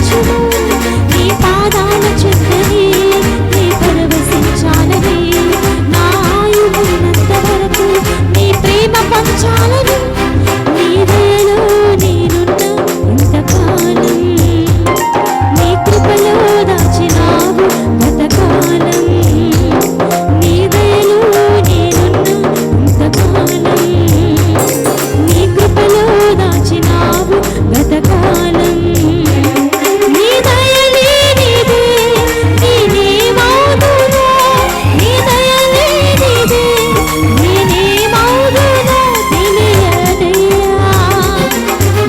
నడిపించుము నీ పాదాల చెంతనే నీ పరవశించాలని నా ఆయువున్నంత వరకు నీ ప్రేమ పంచాలని నీ దయలో నేనున్న ఇంతకాలం నీ కృపలో దాచినావు గతకాలం నీ దయలో నేనున్న ఇంతకాలం నీ కృపలో దాచినావు గతకాలం నీ దయలే నీదే నేనే మౌదునా నీ దయలే నీదే నేనే మౌదునా తెలియదయ్యా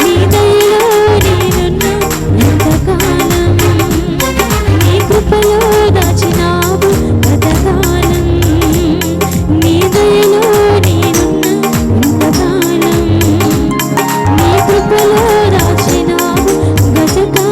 నీ దయలో నేనున్న ఇంతకాలం నీ కృపలో దాచినావు గతకాలం నీ దయలో నేనున్న ఇంతకాలం నీ కృపలో దాచినావు గతకాలం.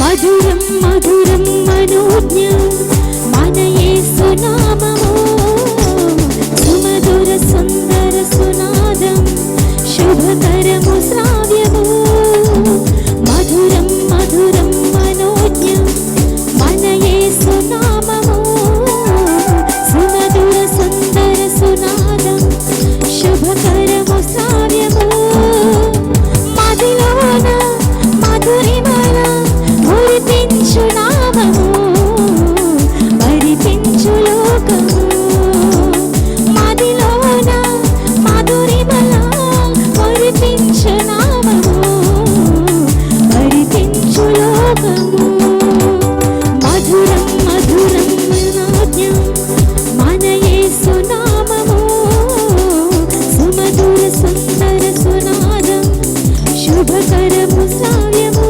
మధురం మధురం మనోజ్ఞం మన యేసు నామము సుమధుర సుందర సునాదం శుభకరము శ్రావ్యము మధురం మధురం మనోజ్ఞం మన యేసు నామము సుమధుర సుందర సునాదం శుభకరము శ్రావ్యము మదిలోన మధురిమల మురిపించు నామము మరిపించు లోకము మదిలోన మధురిమల మురిపించు నామము మరిపించు లోకము మధురం మధురం మనోజ్ఞం మన యేసు నామము సుమధుర సుందర సునాదం శుభకరము శ్రావ్యము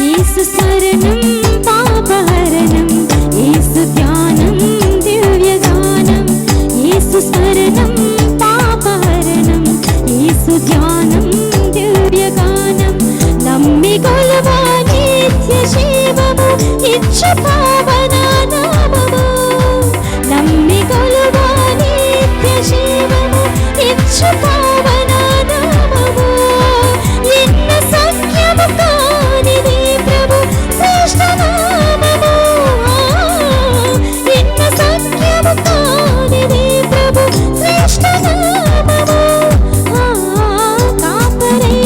యేసు శరణం పాపహరణం యేసు ధ్యానం దివ్యగానం యేసు శరణం పాపహరణం యేసు ధ్యానం దివ్యగానం నమ్మి కొలువా నిత్య జీవము ఇచ్చు పావన నామము నమ్మి కొలువా నిత్య జీవము ఇచ్చు పావన నామము ఎన్న సఖ్యము కానిది ప్రభు శ్రేష్ఠ నామము ఎన్న సఖ్యము కానిది ప్రభు శ్రేష్ఠ నామము కాపరే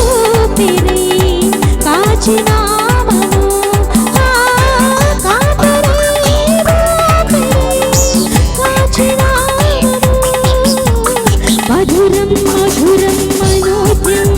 ఊపిరి కాచి నామము కాపరే ఊపిరి కాచి నామము మధురం మధురం మనోజ్ఞం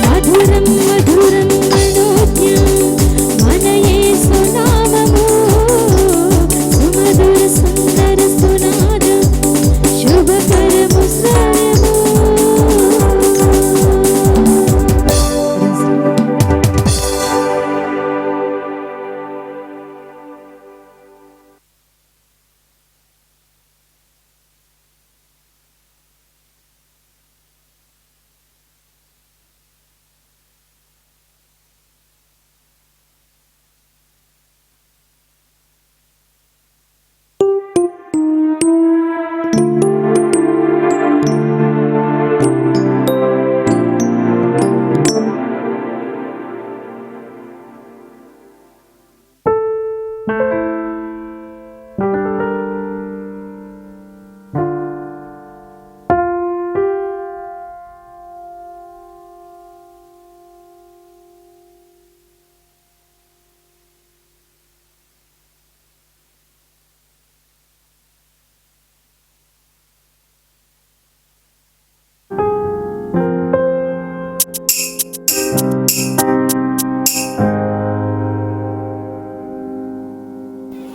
మధురం మధురం మనోజ్ఞం మన యేసు నామము సుమధుర సుందర సునాదం శుభకరము శ్రాయము.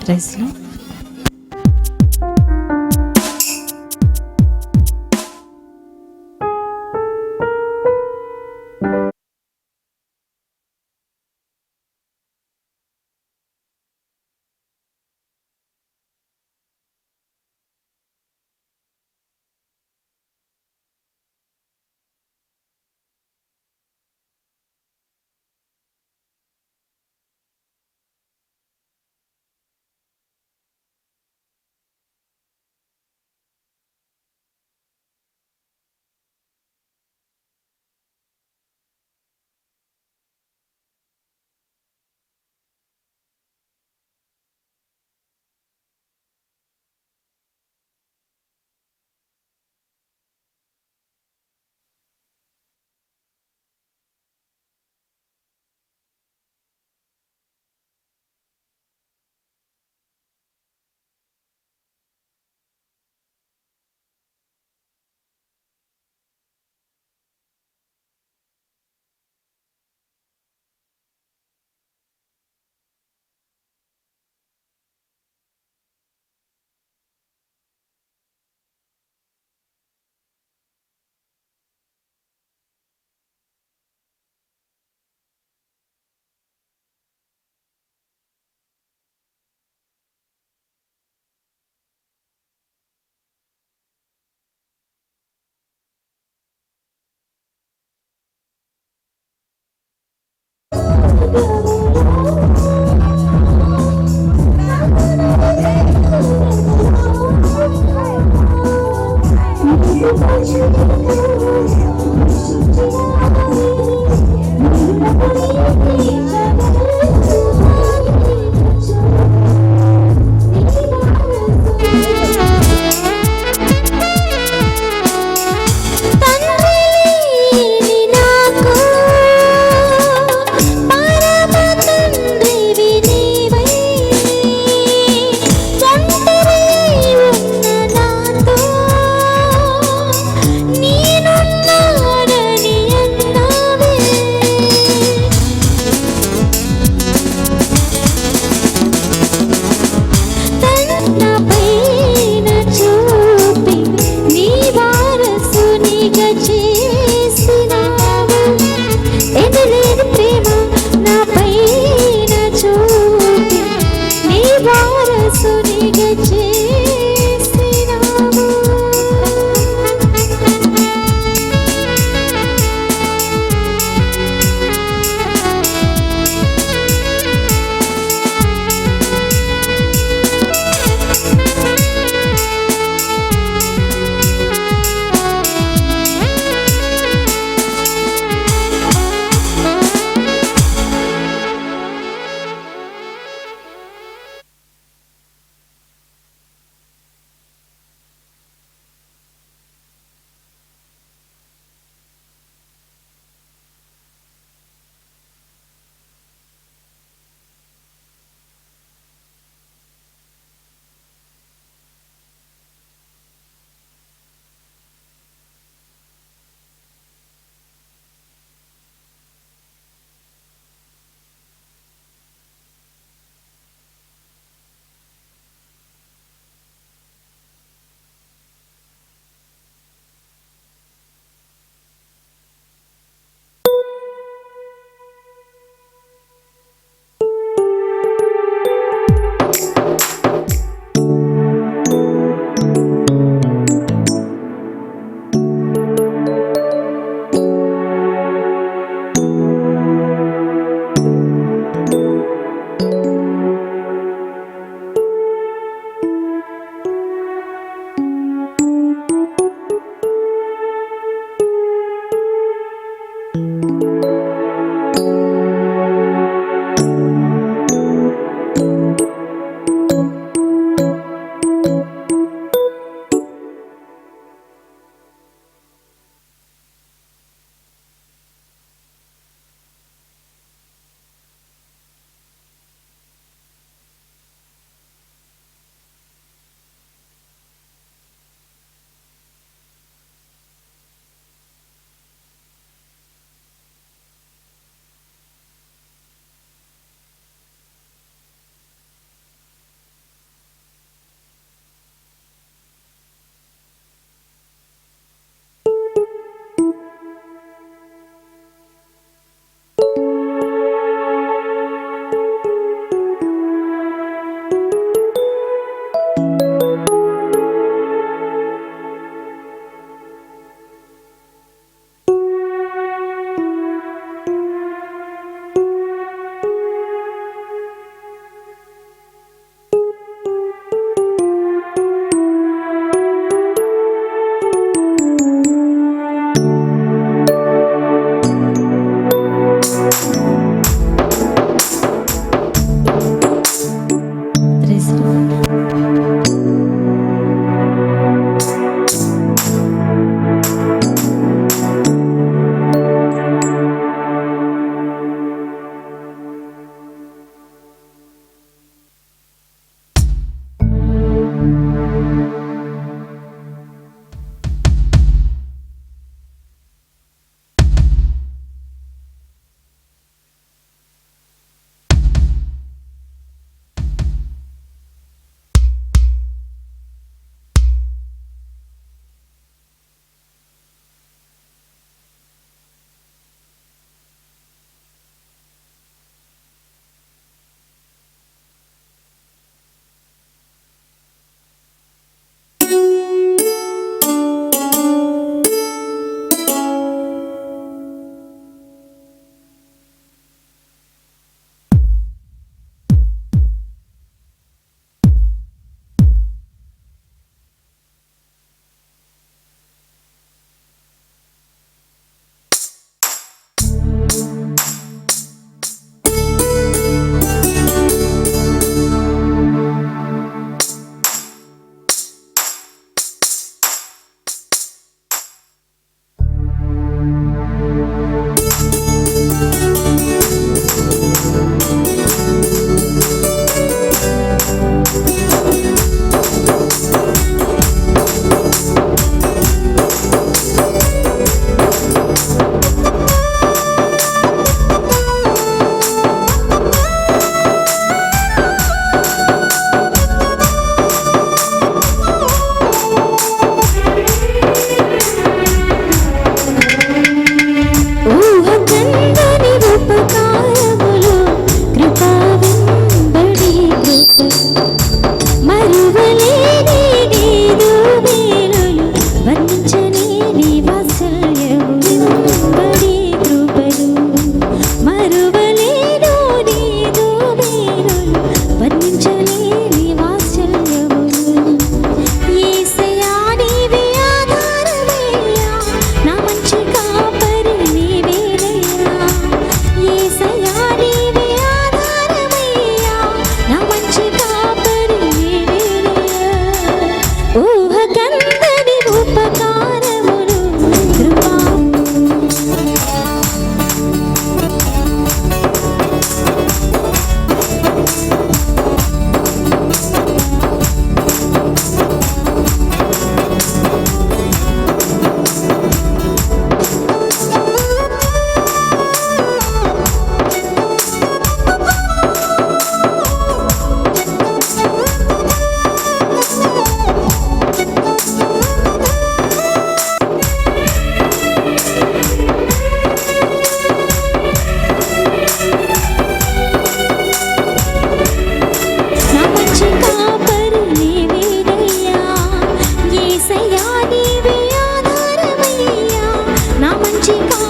Praise lord. తండ్రి నాకు పరమ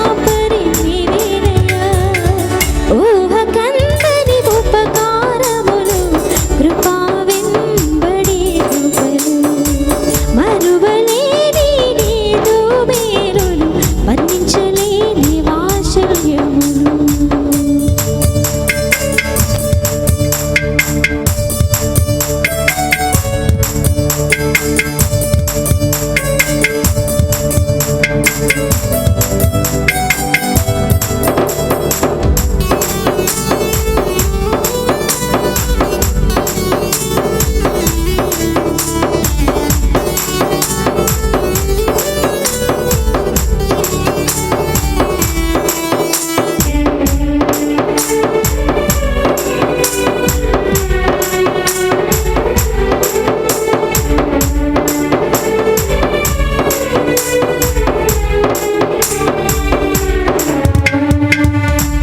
కాపరి నీవేనయ్యా. ఊహ కందని ఉపకారములు కృపా వెంబడి కృపలు మరువలేని నీదు మేలులు వర్ణించలేని వాత్సల్యములు.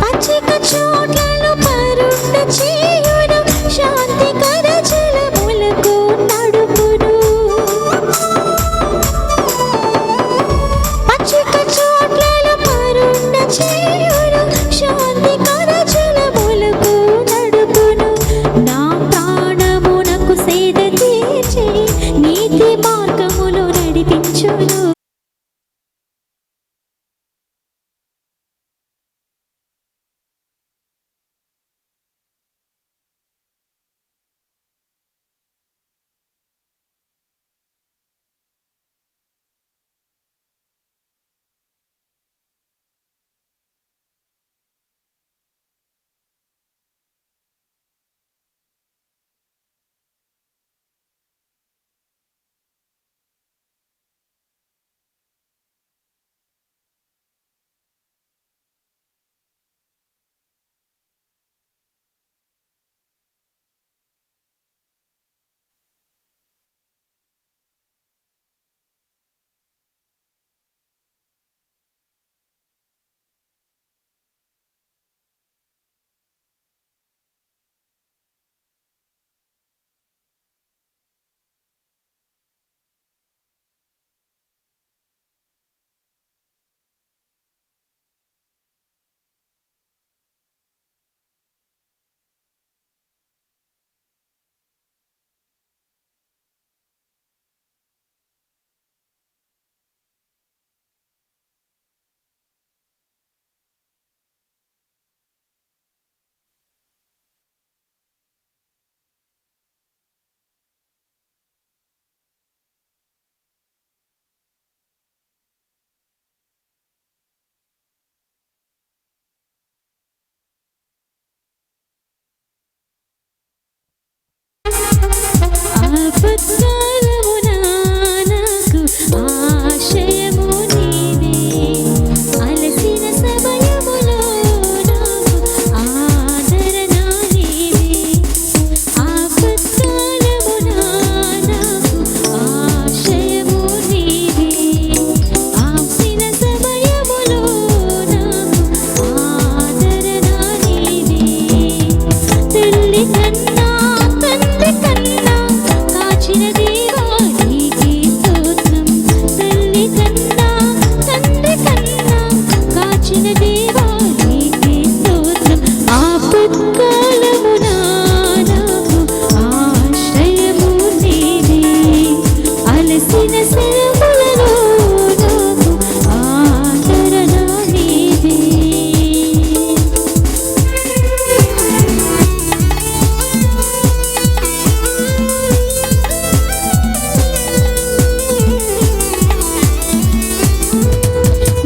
పచ్చిక చోట్లలో పరుండ చేయును శాంతికర జలములకు నడుపును. పచ్చిక చోట్లలో పరుండ చేయును శాంతికర జలములకు నడుపును. నా ప్రాణమునకు సేద తీర్చి నీతి మార్గములో నడిపించును. ఆపత్కాలమున నాకు ఆశ్రయము నీవే. అలసిన సమయములో నాకు ఆదరణ నీవే. ఆపత్కాలమున నాకు ఆశ్రయము నీవే. ఆసిన సమయములో నాకు ఆదరణ నీవే. తల్లి కన్నా తండ్రి కన్నా కాచిన దేవా నీకే స్తోత్రం. తల్లి కన్నా తండ్రి కన్నా కాచిన దేవా నీకే స్తోత్రం. ఆపత్కాలమున నాకు ఆశ్రయము నీవే. అలసిన శ్రమలలో నాకు ఆదరణ నీవే.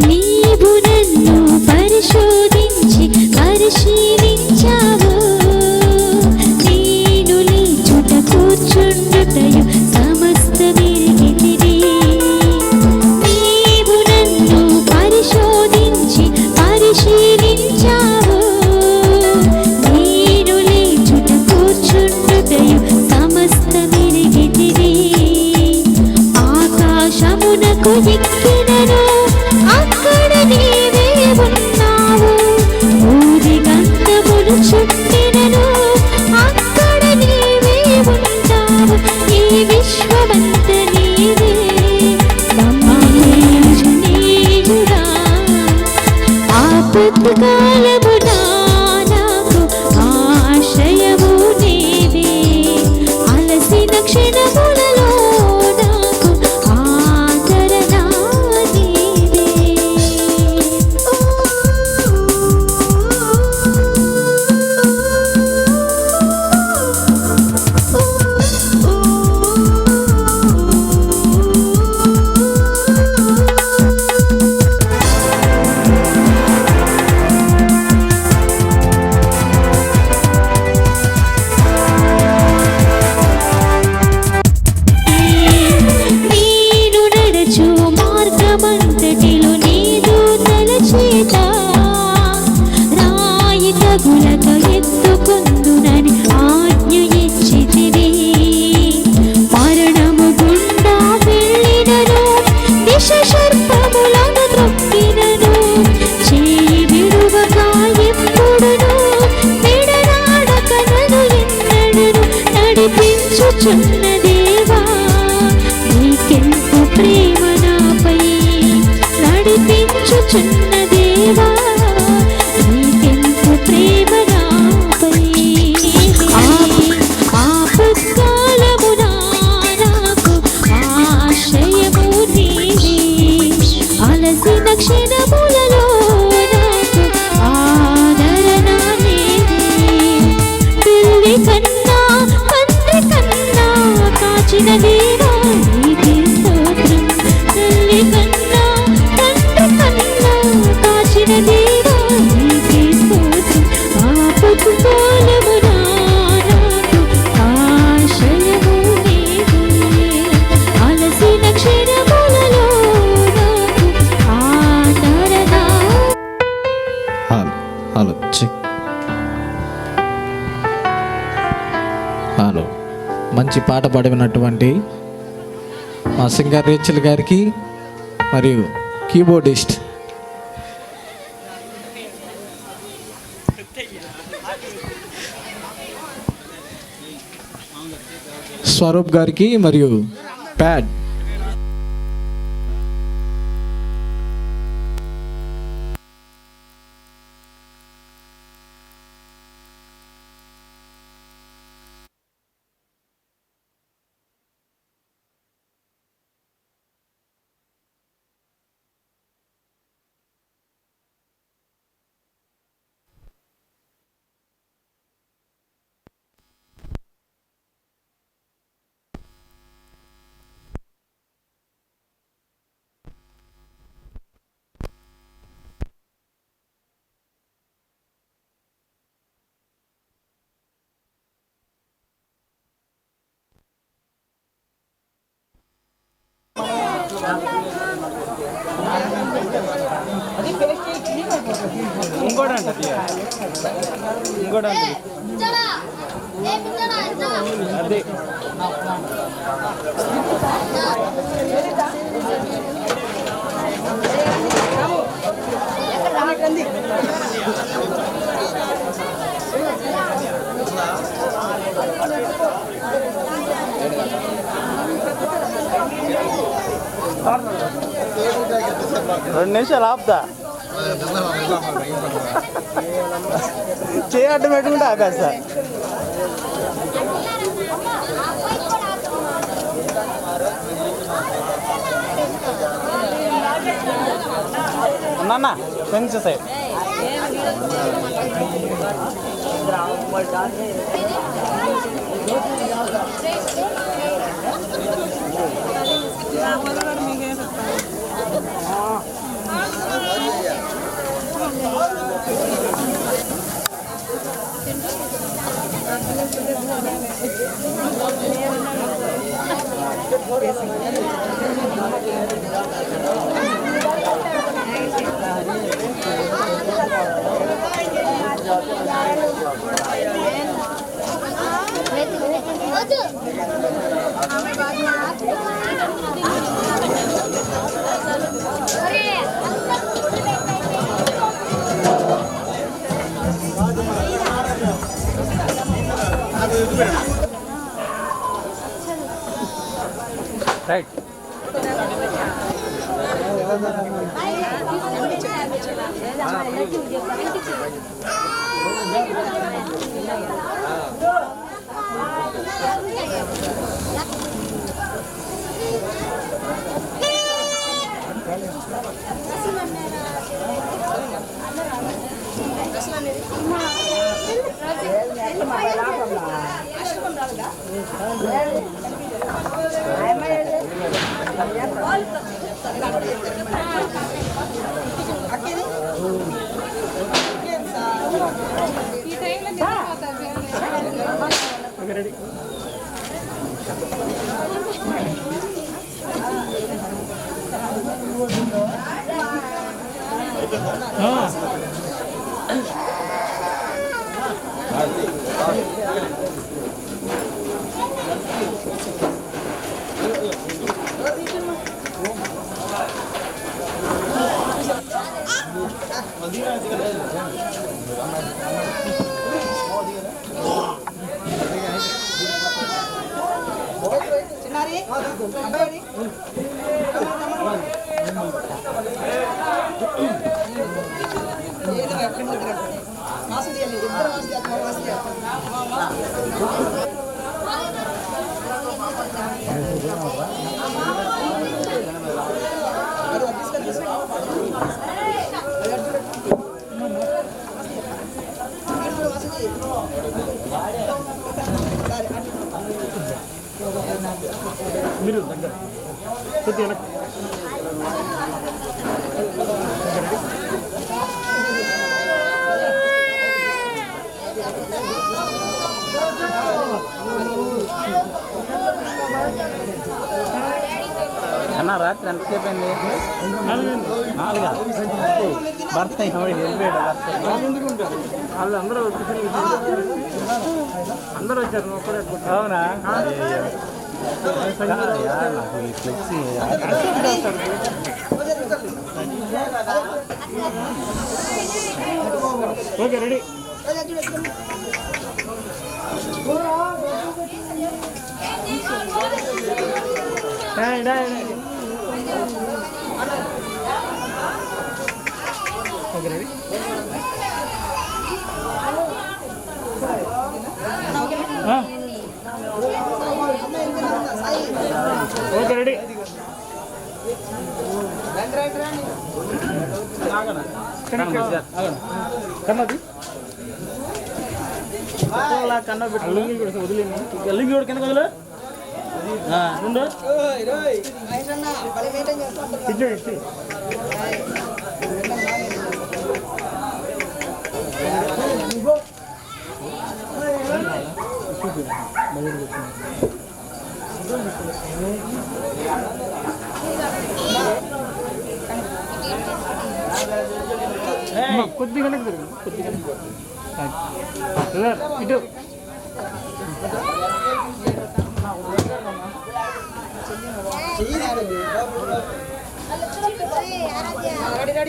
నీవు నన్ను ఆపత్కాలమున నాకు ఆశ్రయము నీవే అలసిన క్షణములలో నాకు ఆదరణ నీవే నేను నడచు మార్గమంతటిలో నీదు తలచేత రాయి తగులక ఎత్తుకుందునని ఆజ్ఞ ఇచ్చితివి మరణము గుండా వెళ్ళినను దిశ సర్పములను త్రొక్కినను చేయి విడువక ఎప్పుడును విడనాడక నన్ను ఎన్నడను నడిపించుచున్న దేవా నీకెంత ప్రేమ నాపై నడిపించుచున్న దేవా నీకెంత ప్రేమ నాపై ఆపత్కాలమున నాకు ఆశ్రయము నీవే అలసిన క్షణములలో నాకు ఆదరణ నీవే పిల్లి కన్నా తండ్రి కన్నా కాచిన దేవా నీకే స్తోత్రం తల్లి కన్నా తండ్రి కన్నా కాచిన దేవా నీకే స్తోత్రం ఆపత్కాలమున నాకు ఆశ్రయము నీవే అలసిన క్షణములలో నాకు ఆదరణ హలో చెక్ హలో మంచి పాట పాడినటువంటి మా సింగర్ రేచల్ గారికి మరియు కీబోర్డిస్ట్ స్వరూప్ గారికి మరియు ప్యాడ్ రెండు నిమిషాలు ఆపుతా చేయి అడ్డం పెట్టుకుంటే ఆపేస్తా నాన్న ఫ్రెండ్స్ సైడ్ రైట్ అన్న రాత్రి ఎంతసేపు అయింది? 4 భర్త వాళ్ళు అందరూ వచ్చారు. అవునా? Okay ready. Okay ready. Okay ready. కన్నది కన్న లుంగి కూడా వదిలేను. లుంగి కూడా కింద వదిలే రెండు కొద్దిగా కొద్దిగా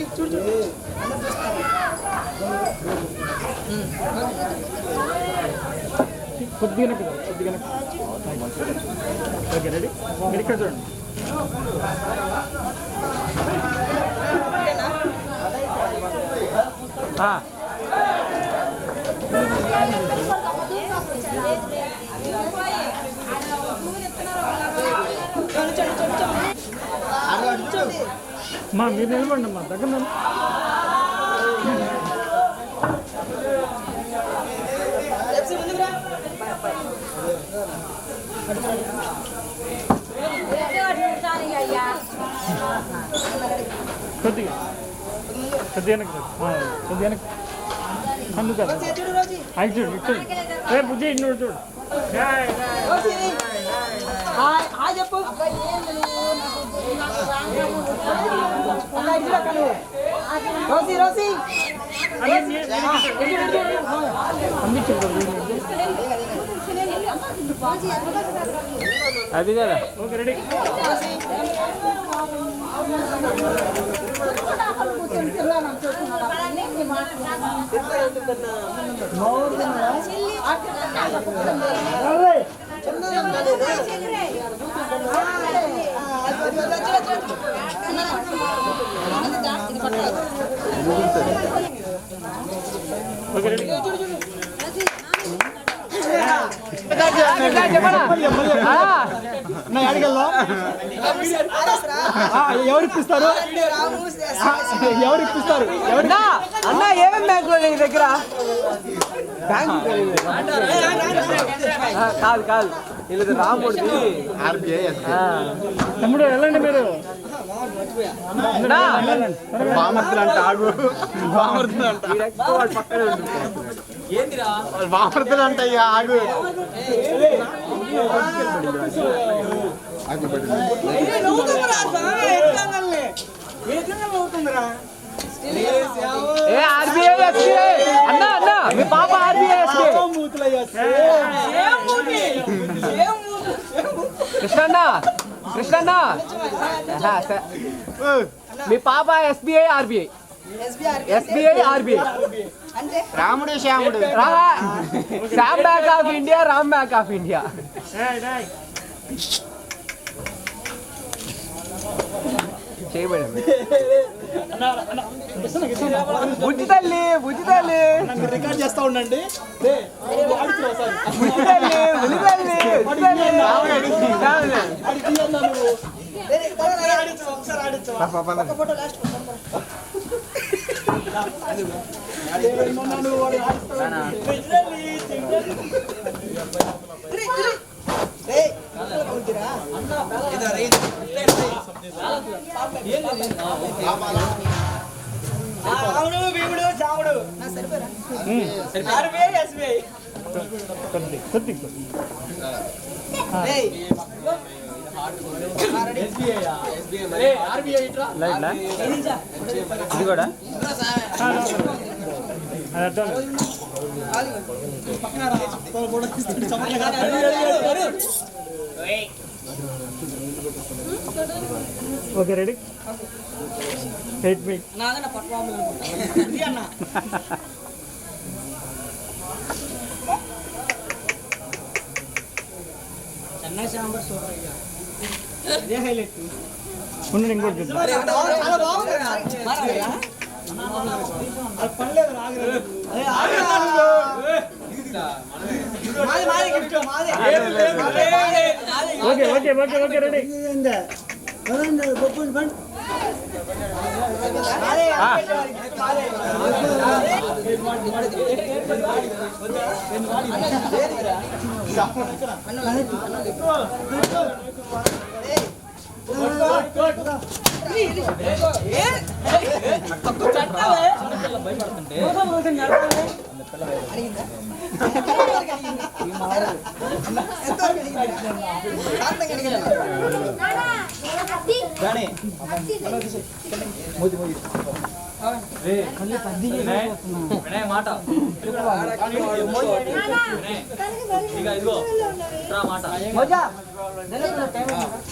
ఇటు కొద్దిగా కొద్దిగా ఓకే రెడీ. మీరు ఇక్కడ చూడండి. మా మీరు నిలబడి అమ్మా దగ్గర కొద్దిగా కొద్దిగా కొద్దిగా అందుకు అది చూడు ఇటు రేపు బుజ్జి ఇన్నోడు చూడు. చెప్పు రోసి రోసి అది కదా. Okay ready. ఎవరు ఇప్పిస్తారు అన్న ఏమేమి బ్యాంకులో నీ దగ్గర కాదు కాదు వీళ్ళది రాముడిది తమ్ముడు వెళ్ళండి మీరు బామర్తులు అంట ఆగు బామర్తులు అంట పక్కనే బామర్తులు అంట ఇక ఆగు అన్నా అన్నా మీ పాప ఆర్బీఐ కృష్ణన్న కృష్ణన్న మీ పాప SBI RBI SBI RBI Ramudu Shyamudu Shyam bank of India Ram bank of India చేయబడింది బుజ్జి తల్లి బుజ్జి తల్లి రికార్డ్ చేస్తా ఉండండి బుజ్జి తల్లి బుజ్జి తల్లి ఇది కూడా ఓకే రెడీ వెయిట్ వెయిట్ ఉండండి ఇంకోటి okay okay okay okay ready మాట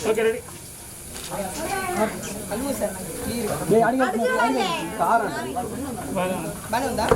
ఓకే రెడీ బాగానే ఉందా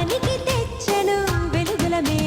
పనికి తెచ్చను వెలుగుల మే